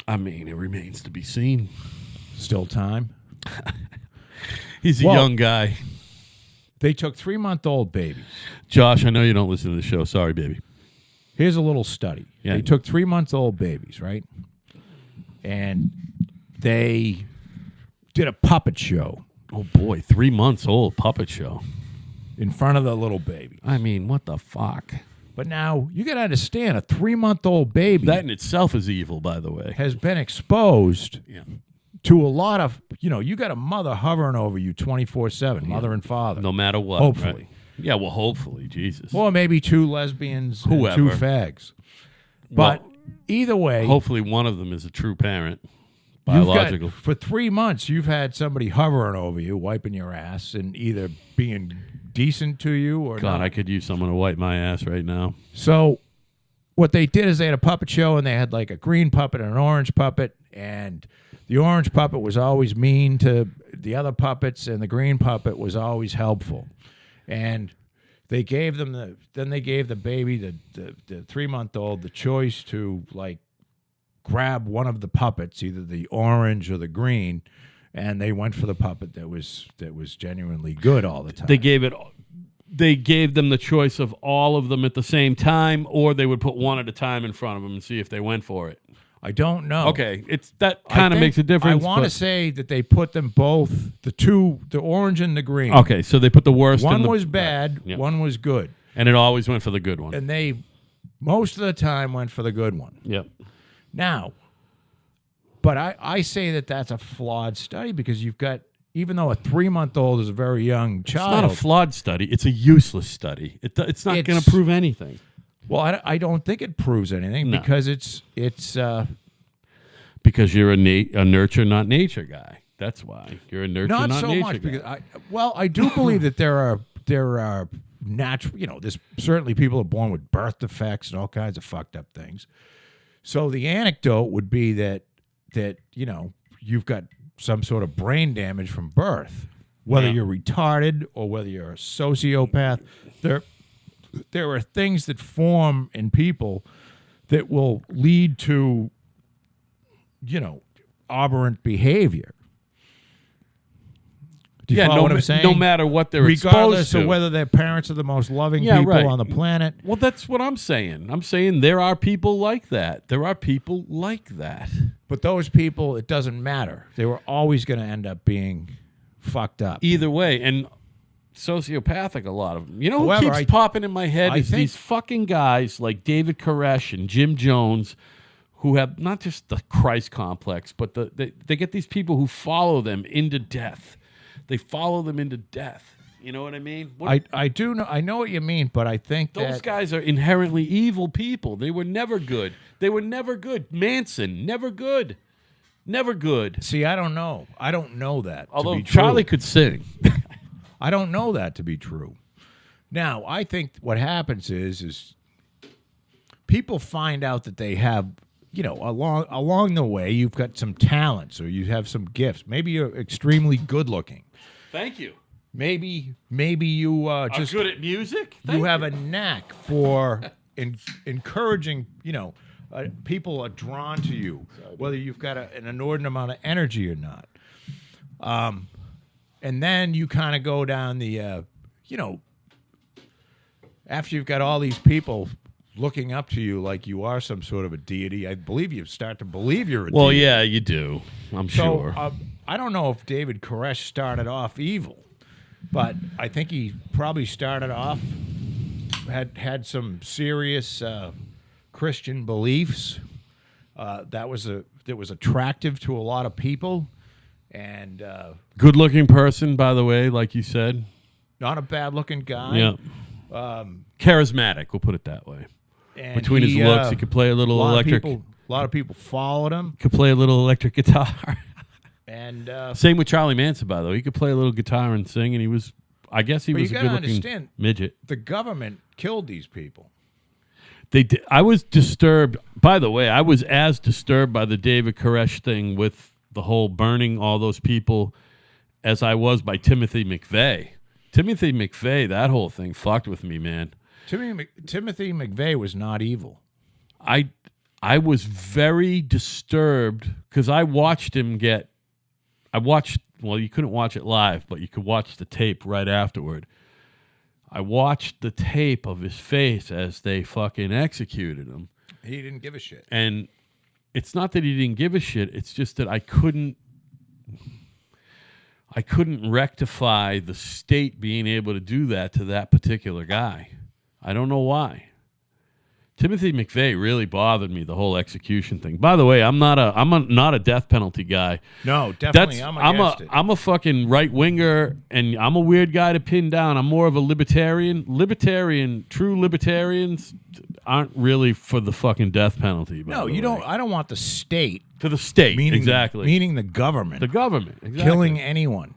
I mean, it remains to be seen. still time? He's a young guy. They took 3-month-old babies. Josh, I know you don't listen to the show. Sorry, baby. Here's a little study. Yeah. They took 3-month-old babies, right? And they did a puppet show Oh, boy. 3 months old puppet show. in front of the little baby. I mean, what the fuck? But now, you got to understand, a 3-month-old baby That in itself is evil, by the way. has been exposed Yeah. to a lot of, you got a mother hovering over you 24/7, mother and father. No matter what. Hopefully. Right? Yeah, well, hopefully. Jesus. Or maybe 2 lesbians and Whoever. 2 fags. But either way, Hopefully one of them is a true parent. you've Biological. got, for 3 months, you've had somebody hovering over you, wiping your ass, and either being decent to you or God, not. I could use someone to wipe my ass right now. So what they did is they had a puppet show, and they had like a green puppet and an orange puppet, and the orange puppet was always mean to the other puppets, and the green puppet was always helpful. And they gave them they gave the baby, the 3-month-old, the choice to like grab one of the puppets, either the orange or the green, and they went for the puppet that was genuinely good all the time. They gave them the choice of all of them at the same time, or they would put one at a time in front of them and see if they went for it. I don't know. Okay, that kind of makes a difference. I want to say that they put them both, the orange and the green. Okay, so they put the worst. One in the, was bad, Yeah. one was good. and it always went for the good one. And they, most of the time, went for the good one. Yep. Now, but I say that that's a flawed study because you've got, even though a 3-month-old is a very young It's child. not a flawed study. It's a useless study. It's not going to prove anything. Well, I don't think it proves anything No. because it's Because you're a nurture, not nature guy. That's why. You're a nurture, not not so nature much guy. because I do believe that there are natural, there's certainly people are born with birth defects and all kinds of fucked up things. So the anecdote would be that you've got some sort of brain damage from birth, whether Yeah. you're retarded or whether you're a sociopath. There are things that form in people that will lead to aberrant behavior. Do you follow what I'm saying? No matter what they're Regardless exposed to. of whether their parents are the most loving Yeah, people right. on the planet. Well, that's what I'm saying. I'm saying there are people like that. There are people like that. But those people, it doesn't matter. They were always going to end up being fucked up. Either way, and sociopathic, a lot of them. You know who However, keeps popping in my head I is think- these fucking guys like David Koresh and Jim Jones who have not just the Christ complex, but they get these people who follow them into death. They follow them into death. You know what I mean? I do know. I know what you mean, but I think Those that guys are inherently evil people. They were never good. They were never good. Manson, never good. Never good. see, I don't know. I don't know that. Although to be Charlie true. could sing. I don't know that to be true. Now, I think what happens is people find out that they have, along the way, you've got some talents or you have some gifts. Maybe you're extremely good looking. Thank you. Maybe you just good at music? you have a knack for encouraging, people are drawn to you, whether you've got an inordinate amount of energy or not. And then you kind of go down the, after you've got all these people looking up to you like you are some sort of a deity, I believe you start to believe you're a Well, deity. yeah, you do. I'm sure. So I don't know if David Koresh started off evil, but I think he probably started off, had some serious Christian beliefs that was attractive to a lot of people, and Good-looking person, by the way, like you said. not a bad-looking guy. Yeah. Charismatic, we'll put it that way. And Between his looks, he could play a little electric. A lot of people followed him, Could play a little electric guitar. and Same with Charlie Manson, by the way. He could play a little guitar and sing, and he was, I guess he But was you a gotta good-looking understand- midget. the government killed these people. I was disturbed. By the way, I was as disturbed by the David Koresh thing with the whole burning all those people as I was by Timothy McVeigh. Timothy McVeigh, that whole thing fucked with me, man. Timothy McVeigh was not evil. I was very disturbed because I watched him get. Well, you couldn't watch it live, but you could watch the tape right afterward. I watched the tape of his face as they fucking executed him. He didn't give a shit. And it's not that he didn't give a shit. It's just that I couldn't rectify the state being able to do that to that particular guy. I don't know why. Timothy McVeigh really bothered me, the whole execution thing. By the way, I'm not a death penalty guy. No, definitely. I'm against it. I'm a fucking right winger, and I'm a weird guy to pin down. I'm more of a libertarian. True libertarians aren't really for the fucking death penalty. No, you don't. I don't want the state to the state, meaning the government. The government, exactly. Killing anyone.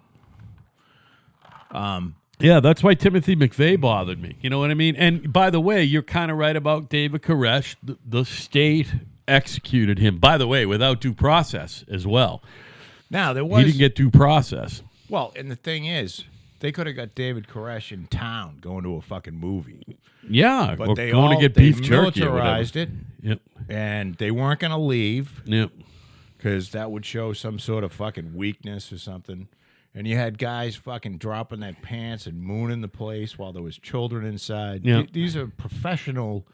Yeah, that's why Timothy McVeigh bothered me. You know what I mean? And by the way, you're kind of right about David Koresh. The state executed him, by the way, without due process as well. Now, he didn't get due process. Well, and the thing is, they could have got David Koresh in town going to a fucking movie. Yeah, but they going to get beef jerky or militarized it. Yep. And they weren't going to leave. Yep. Because that would show some sort of fucking weakness or something. And you had guys fucking dropping their pants and mooning the place while there was children inside. Yep. These are professional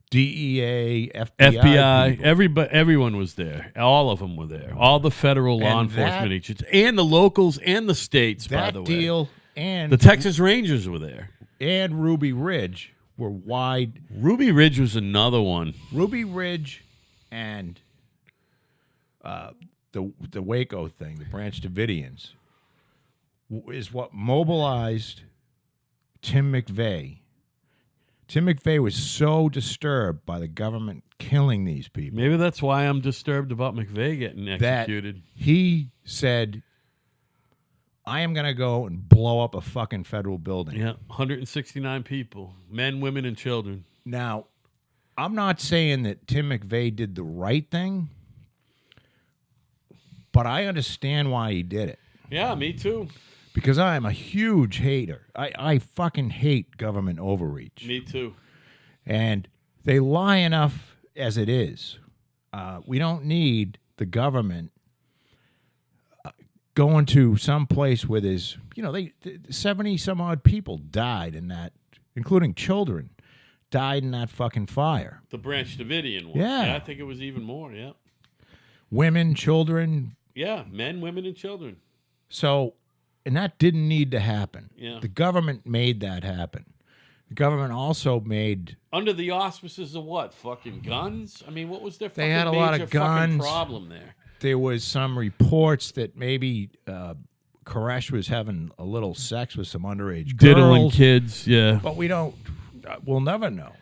DEA, FBI everyone was there. All of them were there. All the federal law enforcement agencies and the locals and the states, by the way. That deal and the Texas Rangers were there. And Ruby Ridge were wide. Ruby Ridge was another one. Ruby Ridge and the Waco thing, the Branch Davidians, is what mobilized Tim McVeigh. Tim McVeigh was so disturbed by the government killing these people. Maybe that's why I'm disturbed about McVeigh getting executed. He said, I am going to go and blow up a fucking federal building. Yeah, 169 people, men, women, and children. Now, I'm not saying that Tim McVeigh did the right thing, but I understand why he did it. Yeah, me too. Because I am a huge hater. I fucking hate government overreach. Me too. And they lie enough as it is. We don't need the government going to some place where there's, 70 some odd people died in that, including children, died in that fucking fire. The Branch Davidian one. Yeah. I think it was even more, yeah. Women, children. Yeah, men, women, and children. So, and that didn't need to happen. Yeah. The government made that happen. The government also made... Under the auspices of what? Fucking guns? I mean, what was their fucking They had a lot of guns. Problem there? There was some reports that maybe Koresh was having a little sex with some underage Diddling girls. kids, yeah. But we'll never know.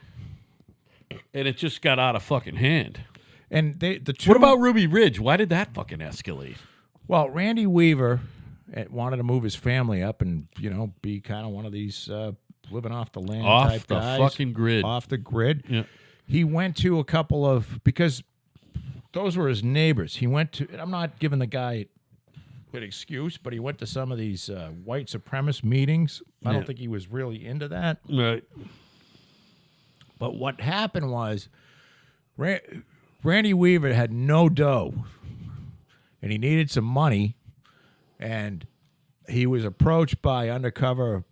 And it just got out of fucking hand. And the two... What about Ruby Ridge? Why did that fucking escalate? Well, Randy Weaver wanted to move his family up and, be kind of one of these living off the land type guys. Off the fucking grid. Off the grid. Yeah. He went to a couple of... Because those were his neighbors. He went to... I'm not giving the guy an excuse, but he went to some of these white supremacist meetings. I don't think he was really into that. Right. But what happened was Randy Weaver had no dough, and he needed some money, and he was approached by undercover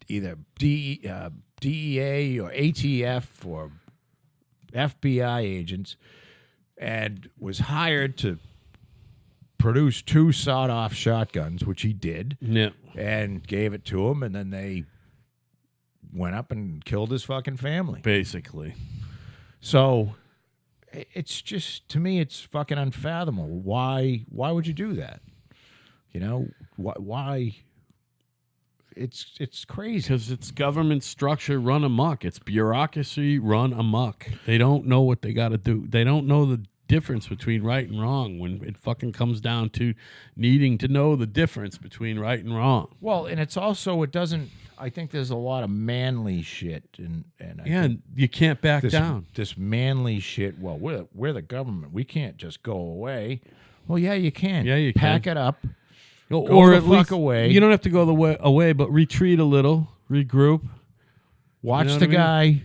either DEA or ATF or FBI agents and was hired to produce 2 sawed-off shotguns, which he did, and gave it to him, and then they went up and killed his fucking family. Basically. So it's just, to me, it's fucking unfathomable. Why would you do that? Why? It's crazy. Because it's government structure run amok. It's bureaucracy run amok. They don't know what they got to do. They don't know the difference between right and wrong when it fucking comes down to needing to know the difference between right and wrong. Well, and it's also, it doesn't, I think there's a lot of manly shit, and I Yeah, think and you can't back this, down. this manly shit. Well, we're the government. We can't just go away. Well, yeah, you can. Yeah, you pack can. it up. Or the at fuck least away. You don't have to go away, but retreat a little, regroup. Watch You know the what I guy.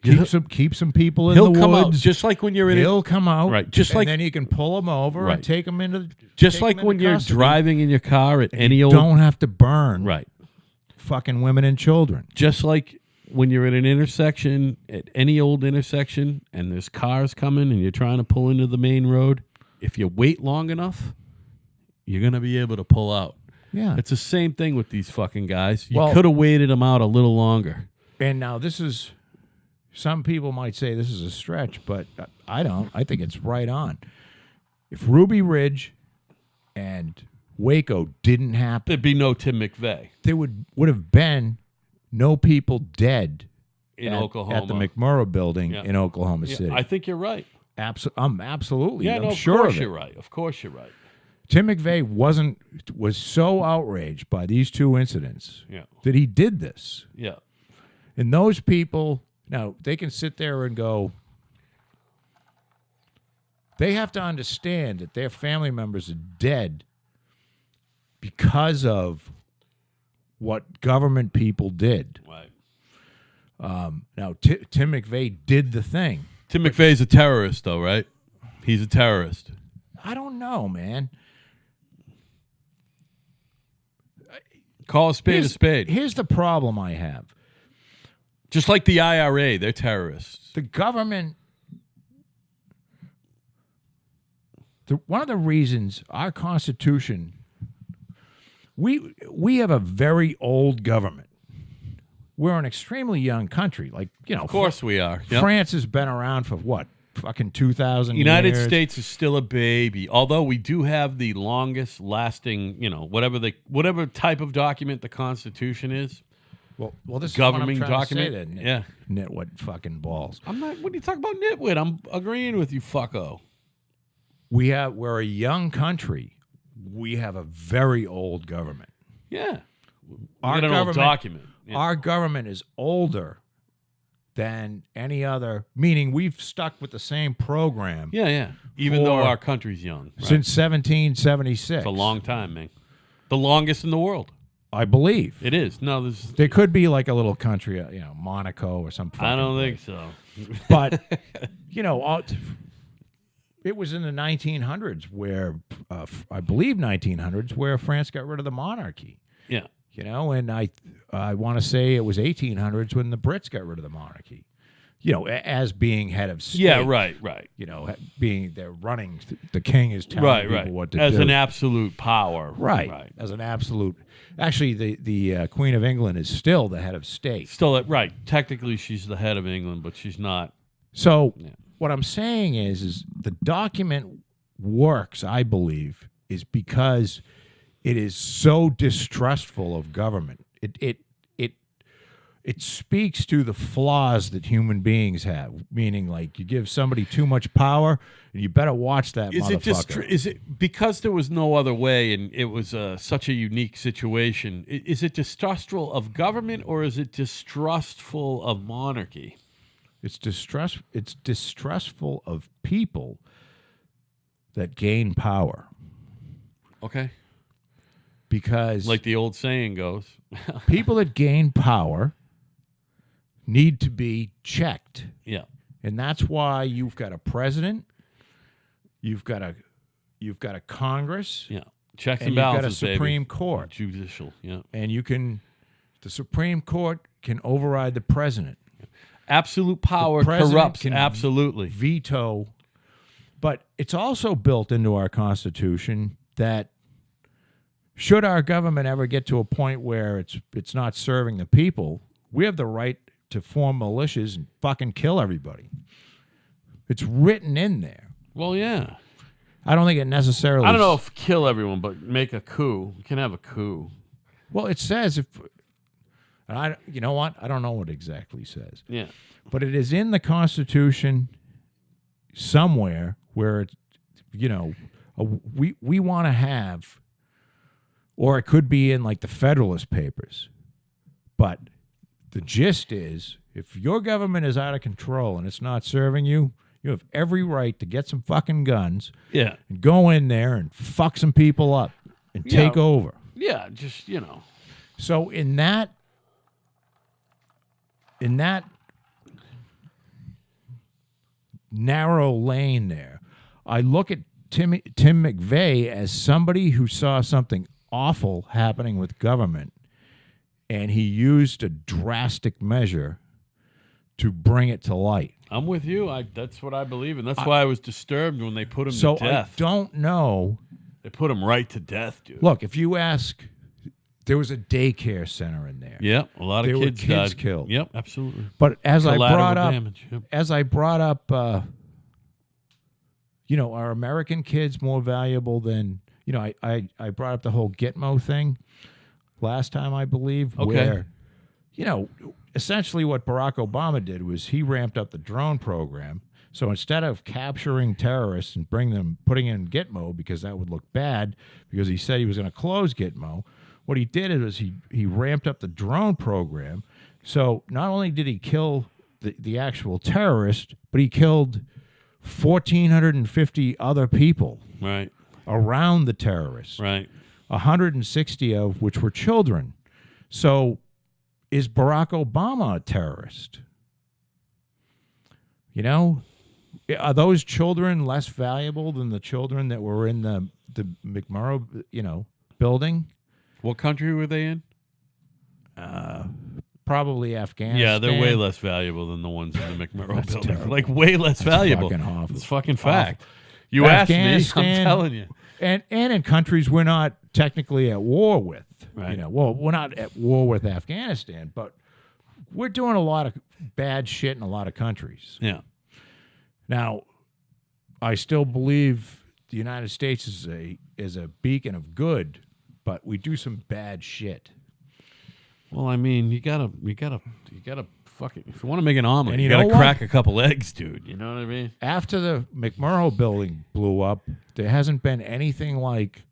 He'll- Keep some people in He'll the come out woods. just like when you're in it. He'll come out, Right, just and like- then you can pull him over Right. and take him into. Just take like him when into you're custody. driving in your car at any You old. don't have to burn Right. fucking women and children. Just like when you're at an intersection, at any old intersection, and there's cars coming and you're trying to pull into the main road, if you wait long enough, you're going to be able to pull out. Yeah. It's the same thing with these fucking guys. You Well- could have waited them out a little longer. And now this is, some people might say this is a stretch, but I don't. I think it's right on. If Ruby Ridge and Waco didn't happen, There'd be no Tim McVeigh there would have been no people dead in at, Oklahoma. at the McMurray building Yeah. in Oklahoma Yeah, City. I think you're right. Absolutely. Yeah, I'm no, sure of course of it. you're right. Of course you're right. Tim McVeigh was so outraged by these two incidents Yeah. that he did this. Yeah. And those people, now they can sit there and go, they have to understand that their family members are dead because of what government people did. Right. Now, Tim McVeigh did the thing. Tim McVeigh's a terrorist, though, right? He's a terrorist. I don't know, man. Call a spade a spade. Here's the problem I have. Just like the IRA, they're terrorists. The government, one of the reasons our Constitution, we have a very old government. We're an extremely young country. Like, Of course we are. Yep. France has been around for what? Fucking 2,000 United years. States is still a baby, although we do have the longest lasting, whatever type of document the Constitution is. Well, this Governing is what I'm trying document? to say Yeah. Nitwit fucking balls. I'm not. What are you talking about, nitwit? I'm agreeing with you, fucko. We're a young country. We have a very old government. Yeah. Our We got an old government- document. Yeah. Our government is older than any other, meaning we've stuck with the same program Yeah. Even though For- our country's young, right? since 1776. It's a long time, man. The longest in the world. I believe. It is. No, this. There could be like a little country, Monaco or something. I don't think so. But, it was in the 1900s where, I believe 1900s, where France got rid of the monarchy. Yeah. And I want to say it was 1800s when the Brits got rid of the monarchy. As being head of state. Yeah. Right. Being they're running, the king is telling people what to As do. an absolute power. Right. As an absolute. Actually, the Queen of England is still the head of state. Still, right. Technically, she's the head of England, but she's not. So what I'm saying is the document works, I believe, is because it is so distrustful of government. It speaks to the flaws that human beings have, meaning like you give somebody too much power and you better watch that motherfucker. Is it because there was no other way and it was such a unique situation? Is it distrustful of government or is it distrustful of monarchy? It's distrustful of people that gain power. Okay. Because Like the old saying goes. people that gain power need to be checked. Yeah. And that's why you've got a president, you've got a Congress, Yeah. Checks and and you've got a balances, Supreme baby. Court. Judicial. Yeah. And the Supreme Court can override the president. Absolute power president corrupts. can Absolutely. Veto. But it's also built into our Constitution that should our government ever get to a point where it's not serving the people, we have the right to form militias and fucking kill everybody. It's written in there. Well, yeah. I don't think it necessarily. I don't know if kill everyone, but make a coup. You can have a coup. Well, it says if. And you know what? I don't know what it exactly says. Yeah. But it is in the Constitution somewhere where it's, we want to have. or it could be in like the Federalist Papers. But the gist is, if your government is out of control and it's not serving you, you have every right to get some fucking guns Yeah. and go in there and fuck some people up and take over. Yeah, just, you know. So in that narrow lane there, I look at Tim McVeigh as somebody who saw something awful happening with government, and he used a drastic measure to bring it to light. I'm with you. That's what I believe, and that's why I was disturbed when they put him So to death. I don't know. They put him right to death, dude. Look, if you ask, there was a daycare center in there. Yep, a lot of There were kids kids died. killed. Yep, absolutely. But as I brought Collateral up, damage, yep. Are American kids more valuable than, I brought up the whole Gitmo thing last time, I believe, Okay. where, essentially what Barack Obama did was he ramped up the drone program. So instead of capturing terrorists and putting in Gitmo, because that would look bad, because he said he was going to close Gitmo, what he did is he ramped up the drone program. So not only did he kill the actual terrorist, but he killed 1,450 other people Right, around the terrorists, right. 160 of which were children. So is Barack Obama a terrorist? Are those children less valuable than the children that were in the McMurrow, building? What country were they in? Probably Afghanistan. Yeah, they're way less valuable than the ones in the McMurrow That's building. terrible. Like, way less valuable. fucking awful. It's fucking fact. You asked me, I'm Afghanistan, telling you. And in countries we're not technically at war with. Right. We're not at war with Afghanistan, but we're doing a lot of bad shit in a lot of countries. Yeah. Now, I still believe the United States is a beacon of good, but we do some bad shit. Well, I mean, you gotta fucking, if you want to make an omelet, And you you know gotta what? crack a couple eggs, dude. You know what I mean? After the McMurrow building blew up, there hasn't been anything like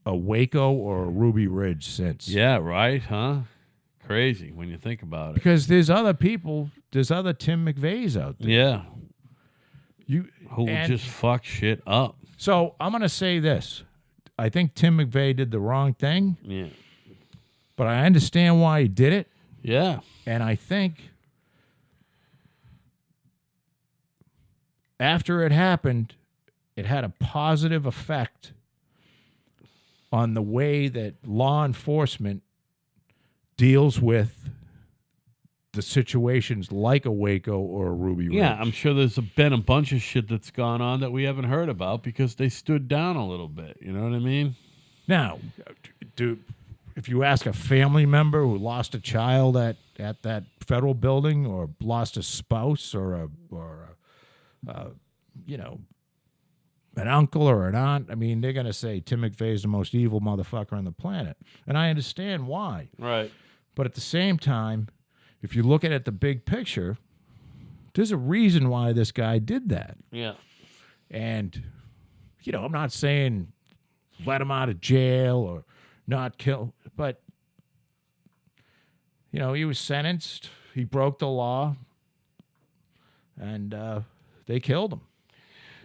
a Waco or a Ruby Ridge since. Yeah, right, huh? Crazy when you think about it. Because there's other people, there's other Tim McVeighs out there. Yeah. Who Who will just fuck shit up. So I'm going to say this. I think Tim McVeigh did the wrong thing, Yeah. but I understand why he did it. Yeah. And I think after it happened, it had a positive effect on the way that law enforcement deals with the situations like a Waco or a Ruby Ridge. Yeah, I'm sure there's been a bunch of shit that's gone on that we haven't heard about because they stood down a little bit. You know what I mean? Now, if you ask a family member who lost a child at that federal building, or lost a spouse, or an uncle or an aunt, I mean, they're going to say Tim McVeigh is the most evil motherfucker on the planet. And I understand why. Right. But at the same time, if you look at the big picture, there's a reason why this guy did that. Yeah. And, I'm not saying let him out of jail or not kill, but, he was sentenced. He broke the law, and they killed him.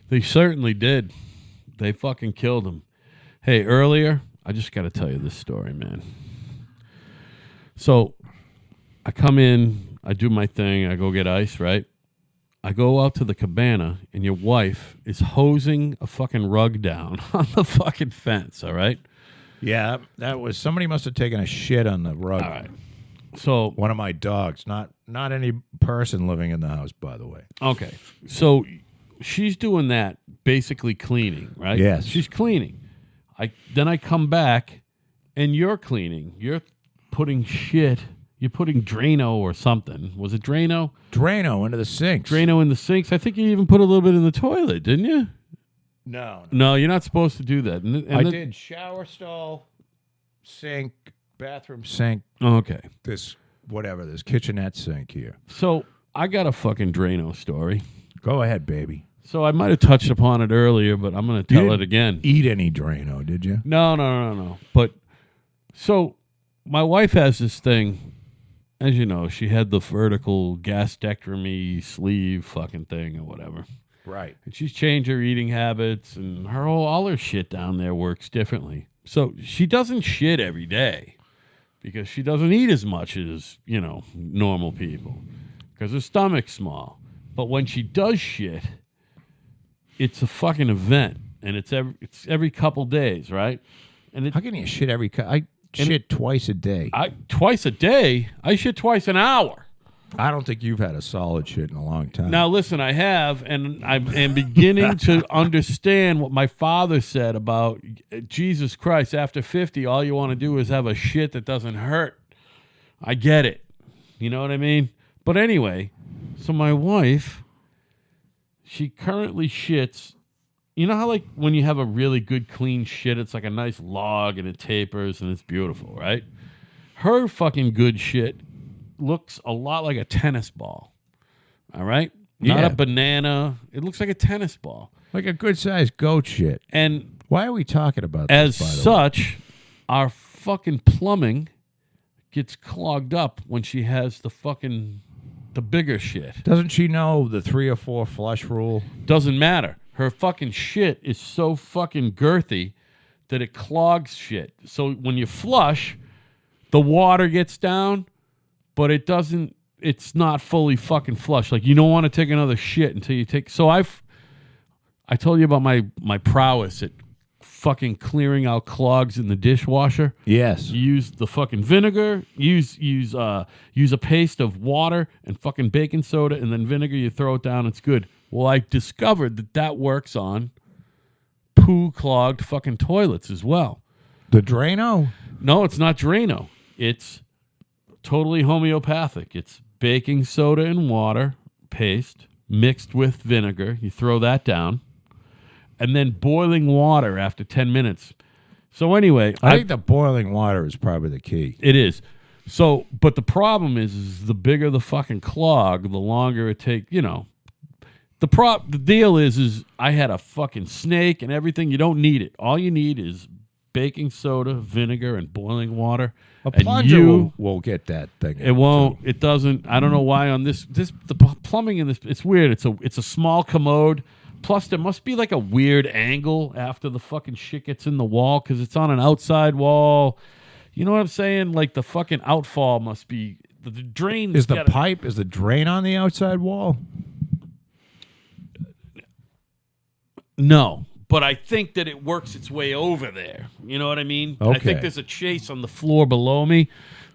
They certainly did. They fucking killed him. Hey, earlier, I just got to tell you this story, man. So I come in, I do my thing, I go get ice, right? I go out to the cabana, and your wife is hosing a fucking rug down on the fucking fence, all right? Yeah, that was somebody must have taken a shit on the rug. All right. So, One of my dogs, not any person living in the house, by the way. okay. So she's doing that, basically cleaning, right? Yes. She's cleaning. Then I come back, and you're cleaning. You're putting Drano or something. Was it Drano? Drano into the sinks. Drano in the sinks. I think you even put a little bit in the toilet, didn't you? No. No, you're not supposed to do that. And I then- did shower stall, sink, bathroom sink, Oh, okay. this kitchenette sink here. So I got a fucking Drano story. Go ahead, baby. So I might have touched upon it earlier, but I'm going to tell it again. Eat any Drano, did you? No. But So my wife has this thing, as you know, she had the vertical gastrectomy sleeve fucking thing or whatever. Right. And she's changed her eating habits, and all her shit down there works differently. So she doesn't shit every day because she doesn't eat as much as, normal people because her stomach's small. But when she does shit, it's a fucking event, and it's every couple days, right? And How can you shit every? I shit twice a day. Twice a day? I shit twice an hour. I don't think you've had a solid shit in a long time. Now, listen, I have, and I am beginning to understand what my father said about Jesus Christ. After 50, all you want to do is have a shit that doesn't hurt. I get it. You know what I mean? But anyway, so my wife, she currently shits. You know how, like, when you have a really good, clean shit, it's like a nice log and it tapers and it's beautiful, right? Her fucking good shit looks a lot like a tennis ball. All right? Not Yeah. a banana. It looks like a tennis ball. Like a good-sized goat shit. And Why are we talking about as this, by the way? such, our fucking plumbing gets clogged up when she has the bigger shit. Doesn't she know the 3 or 4 flush rule? Doesn't matter. Her fucking shit is so fucking girthy that it clogs shit. So when you flush, the water gets down, but it's not fully fucking flush. Like, you don't want to take another shit until you take. So I told you about my prowess at fucking clearing out clogs in the dishwasher. Yes. You use the fucking vinegar, use a paste of water and fucking baking soda, and then vinegar, you throw it down, it's good. Well, I discovered that works on poo-clogged fucking toilets as well. The Drano? No, it's not Drano. It's totally homeopathic. It's baking soda and water paste mixed with vinegar. You throw that down. And then boiling water after 10 minutes. So anyway, I think the boiling water is probably the key. it is. So, but the problem is the bigger the fucking clog, the longer it takes, The deal is I had a fucking snake and everything. You don't need it. All you need is baking soda, vinegar, and boiling water. A And plunger will get that thing. It won't. It doesn't. I don't know why on the plumbing in this. It's weird. It's a small commode. Plus, there must be like a weird angle after the fucking shit gets in the wall because it's on an outside wall. You know what I'm saying? Like the fucking outfall must be the drain. Is the drain on the outside wall? No, but I think that it works its way over there. You know what I mean? I Okay. think there's a chase on the floor below me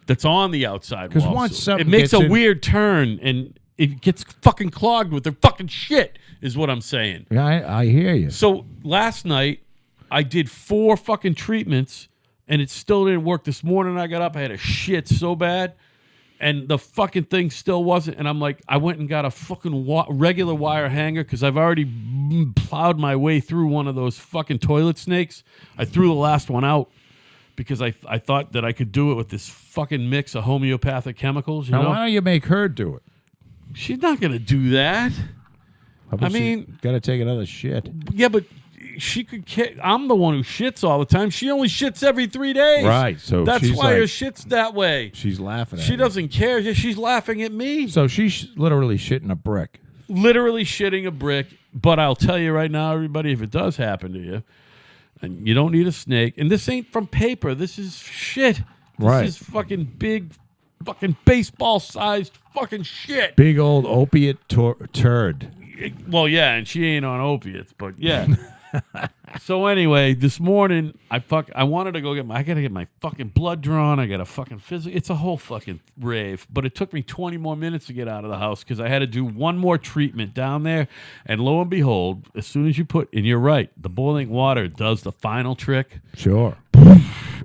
that's on the outside wall. 'Cause once So something it makes gets a in- weird turn and it gets fucking clogged with their fucking shit, is what I'm saying. Yeah, I hear you. So last night I did 4 fucking treatments and it still didn't work. This morning I got up, I had a shit so bad, and the fucking thing still wasn't. And I'm like, I went and got a fucking regular wire hanger because I've already plowed my way through one of those fucking toilet snakes. I threw the last one out because I thought that I could do it with this fucking mix of homeopathic chemicals. You Now, know? why don't you make her do it? She's not going to do that. Got to take another shit. Yeah, but she could. I'm the one who shits all the time. She only shits every 3 days. Right, so that's she's why like- her shit's that way. She's laughing at She you. doesn't care. She's laughing at me. So she's literally shitting a brick. Literally shitting a brick. But I'll tell you right now, everybody, if it does happen to you, and you don't need a snake, and this ain't from paper. This is shit. This Right. is fucking big, fucking baseball-sized fucking shit. Big old opiate turd. Well, yeah, and she ain't on opiates, but yeah. So anyway, this morning I wanted to go I gotta get my fucking blood drawn. I got a fucking physical. It's a whole fucking rave. But it took me 20 more minutes to get out of the house because I had to do one more treatment down there. And lo and behold, as soon as and you're right, the boiling water does the final trick, Sure.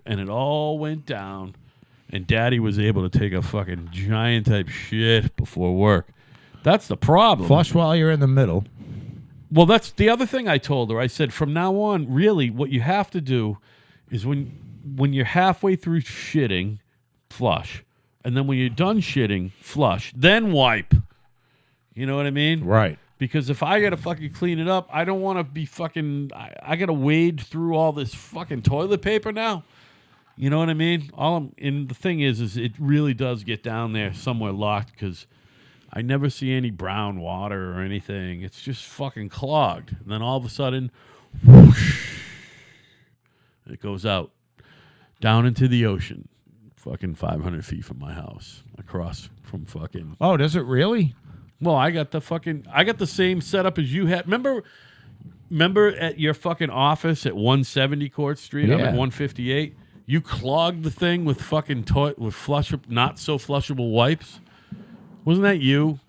and it all went down. And Daddy was able to take a fucking giant type shit before work. That's the problem. Flush while you're in the middle. Well, that's the other thing I told her. I said, from now on, really, what you have to do is when you're halfway through shitting, flush. And then when you're done shitting, flush. Then wipe. You know what I mean? Right. Because if I got to fucking clean it up, I don't want to be fucking... I got to wade through all this fucking toilet paper now. You know what I mean? And the thing is it really does get down there somewhere locked because I never see any brown water or anything. It's just fucking clogged. And then all of a sudden, whoosh, it goes out down into the ocean, fucking 500 feet from my house, across from fucking. Oh, does it really? Well, I got the same setup as you had. Remember at your fucking office at 170 Court Street? I'm at 158. You clogged the thing with fucking not so flushable wipes. Wasn't that you?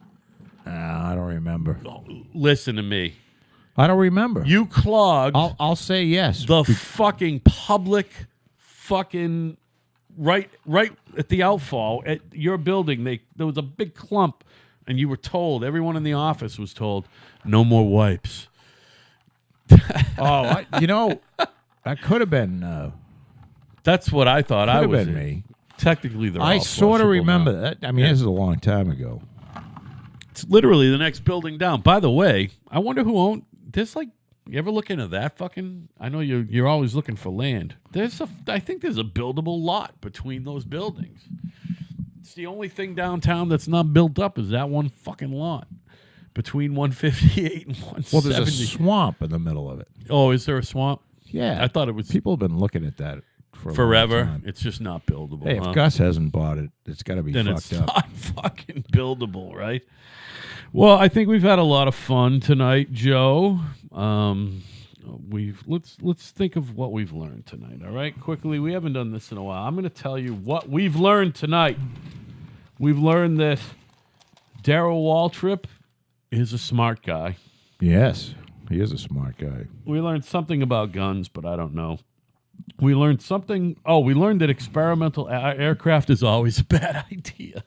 I don't remember. Listen to me. I don't remember. You clogged. I'll say yes. The fucking public fucking right at the outfall at your building. There was a big clump, and you were told. Everyone in the office was told, no more wipes. That could have been. That's what I thought. I was been me. Technically, they're I all sort of flushable remember now. that. I mean, this is a long time ago. It's literally the next building down. By the way, I wonder who owned. There's like, you ever look into that fucking? I know you're always looking for land. I think there's a buildable lot between those buildings. It's the only thing downtown that's not built up is that one fucking lot between 158 and 170. Well, there's a swamp in the middle of it. Oh, is there a swamp? Yeah, I thought it was People have been looking at that for a forever. long time. It's just not buildable. Hey, huh? if Gus hasn't bought it, it's got to be Then fucked it's up. not fucking buildable, right? Well, I think we've had a lot of fun tonight, Joe. Let's think of what we've learned tonight. All right, quickly. We haven't done this in a while. I'm going to tell you what we've learned tonight. We've learned that Darryl Waltrip is a smart guy. Yes, he is a smart guy. We learned something about guns, but I don't know. We learned something. Oh, we learned that experimental aircraft is always a bad idea.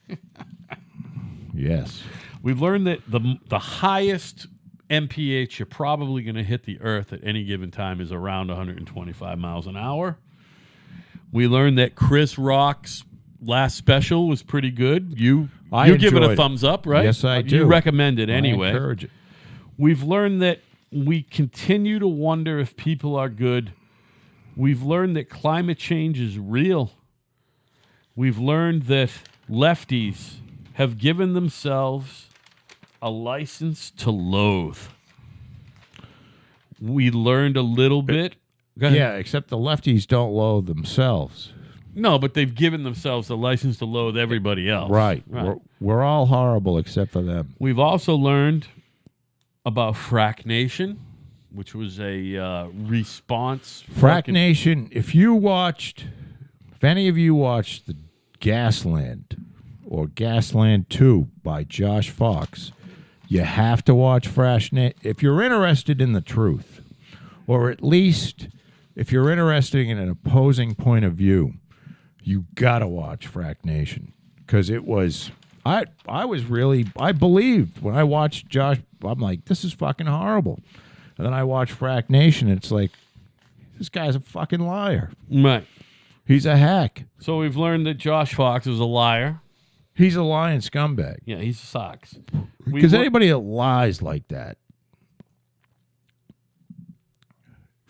Yes. We've learned that the highest MPH you're probably going to hit the Earth at any given time is around 125 miles an hour. We learned that Chris Rock's last special was pretty good. You give it a enjoyed thumbs up, right? Yes, I do. You recommend it anyway. I encourage it. We've learned that we continue to wonder if people are good. We've learned that climate change is real. We've learned that lefties have given themselves a license to loathe. We learned a little bit. Go ahead. Yeah, except the lefties don't loathe themselves. No, but they've given themselves a license to loathe everybody else. Right. We're all horrible except for them. We've also learned about Frack Nation, which was a response. Frack Nation, if any of you watched the Gasland or Gasland 2 by Josh Fox, you have to watch Frack Nation. If you're interested in the truth, or at least if you're interested in an opposing point of view, you got to watch Frack Nation. Because it was, I believed when I watched Josh, I'm like, this is fucking horrible. And then I watched Frack Nation, and it's like, this guy's a fucking liar. Right. He's a hack. So we've learned that Josh Fox is a liar. He's a lying scumbag. Yeah, he sucks. Because anybody that lies like that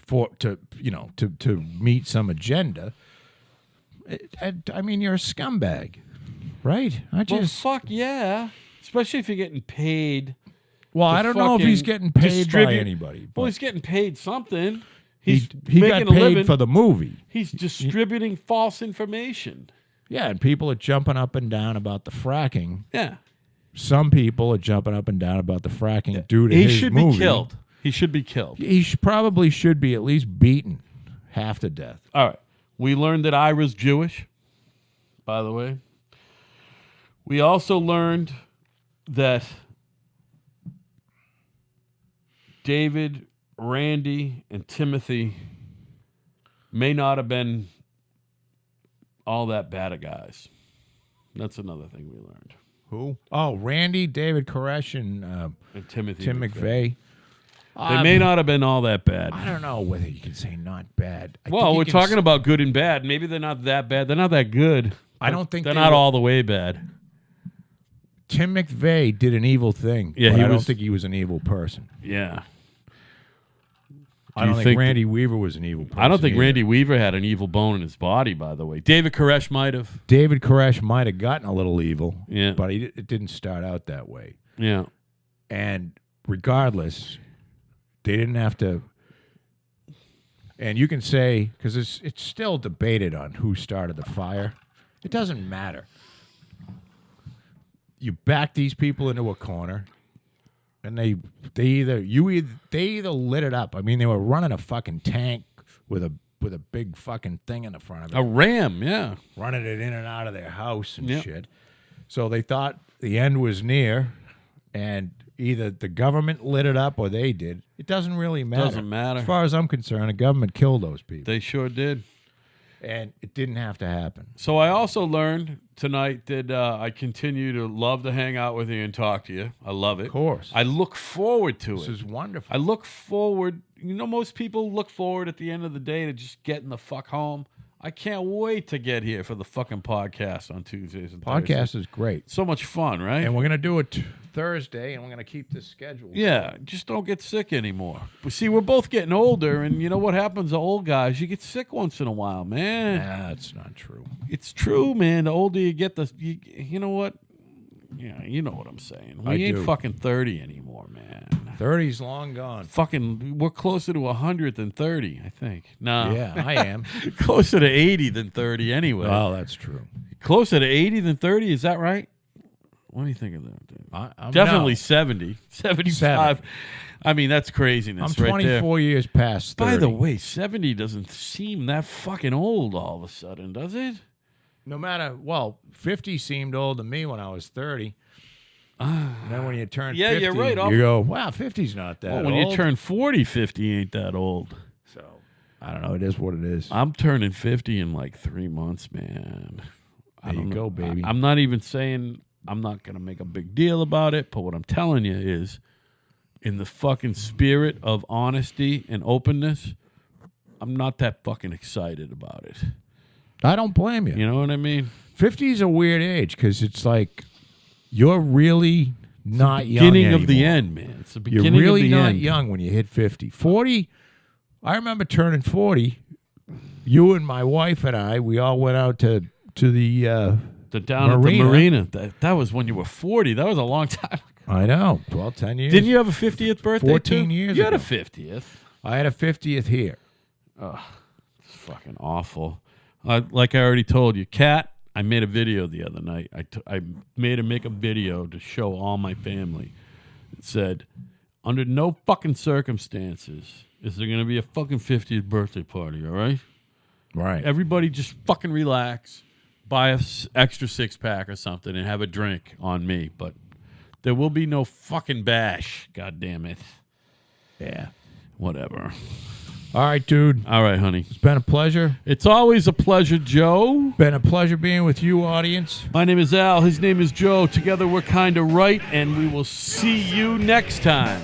to meet some agenda, I mean, you're a scumbag, right? Well, fuck yeah. Especially if you're getting paid. Well, I don't know if he's getting paid by anybody. Well, he's getting paid something. He's he got making a living. paid for the movie. He's distributing false information. Yeah, and people are jumping up and down about the fracking. Yeah. Some people are jumping up and down about the fracking due to his movie. He should be killed. He should be killed. He probably should be at least beaten half to death. All right. We learned that Ira's Jewish, by the way. We also learned that David, Randy, and Timothy may not have been all that bad of guys. That's another thing we learned. Who? Oh, Randy, David Koresh, and Timothy Tim McVeigh. They may not have been all that bad. I don't know whether you can say not bad. Well, we're talking about good and bad. Maybe they're not that bad. They're not that good. I don't think they're not all the way bad. Tim McVeigh did an evil thing. Yeah, but I don't think he was an evil person. Yeah. I don't think Randy Weaver was an evil person. I don't think either. Randy Weaver had an evil bone in his body, by the way. David Koresh might have. David Koresh might have gotten a little evil, Yeah. but it didn't start out that way. Yeah. And regardless, they didn't have to. And you can say, because it's still debated on who started the fire. It doesn't matter. You back these people into a corner, and they either lit it up. I mean, they were running a fucking tank with a big fucking thing in the front of it, A ram, yeah. running it in and out of their house and Yep. shit. So they thought the end was near, and either the government lit it up or they did. It doesn't really matter. Doesn't matter. As far as I'm concerned, the government killed those people, They sure did. and it didn't have to happen. So I also learned tonight that I continue to love to hang out with you and talk to you. I love it. Of course. I look forward to This it. is wonderful. I look forward. You know, most people look forward at the end of the day to just getting the fuck home. I can't wait to get here for the fucking podcast on Tuesdays and Thursdays. Podcast is great. So much fun, right? And we're going to do it Thursday, and we're going to keep this schedule. Yeah, just don't get sick anymore. But see, we're both getting older, and you know what happens to old guys? You get sick once in a while, man. That's not true. It's true, man. The older you get, you know what? Yeah, you know what I'm saying. We I ain't do. fucking 30 anymore, man. 30's long gone. Fucking, we're closer to 100 than 30, I think. No. Yeah, I am. Closer to 80 than 30 anyway. Oh, that's true. Closer to 80 than 30, is that right? What do you think of that, dude? I'm Definitely no. 70. 75. 70. I mean, that's craziness I'm right there. 24 years past 30. By the way, 70 doesn't seem that fucking old all of a sudden, does it? No matter, 50 seemed old to me when I was 30. And then when you turn Yeah, 50, you're right. you go, wow, 50's not that Well, when old. you turn 40, 50 ain't that old. So, I don't know. It is what it is. I'm turning 50 in like 3 months, man. I There you don't go, know. baby. I'm not even saying I'm not going to make a big deal about it, but what I'm telling you is in the fucking spirit of honesty and openness, I'm not that fucking excited about it. I don't blame you. You know what I mean? 50 is a weird age because it's like you're really not young Beginning of the anymore. end, man. It's the You're beginning really of the not end. young when you hit 50. 40, I remember turning 40. You and my wife and I, we all went out to the Down at the marina. That was when you were 40. That was a long time ago. I know, 12, 10 years. Didn't you have a 50th birthday 14 too? years You had a ago. 50th. I had a 50th here. It's fucking awful. Like I already told you, Kat, I made a video the other night. I made her make a video to show all my family. It said, under no fucking circumstances is there going to be a fucking 50th birthday party, all right? Right. Everybody just fucking relax, buy a extra 6-pack or something, and have a drink on me. But there will be no fucking bash. God damn it. Yeah. Whatever. All right, dude. All right, honey. It's been a pleasure. It's always a pleasure, Joe. Been a pleasure being with you, audience. My name is Al. His name is Joe. Together we're kind of right, and we will see you next time.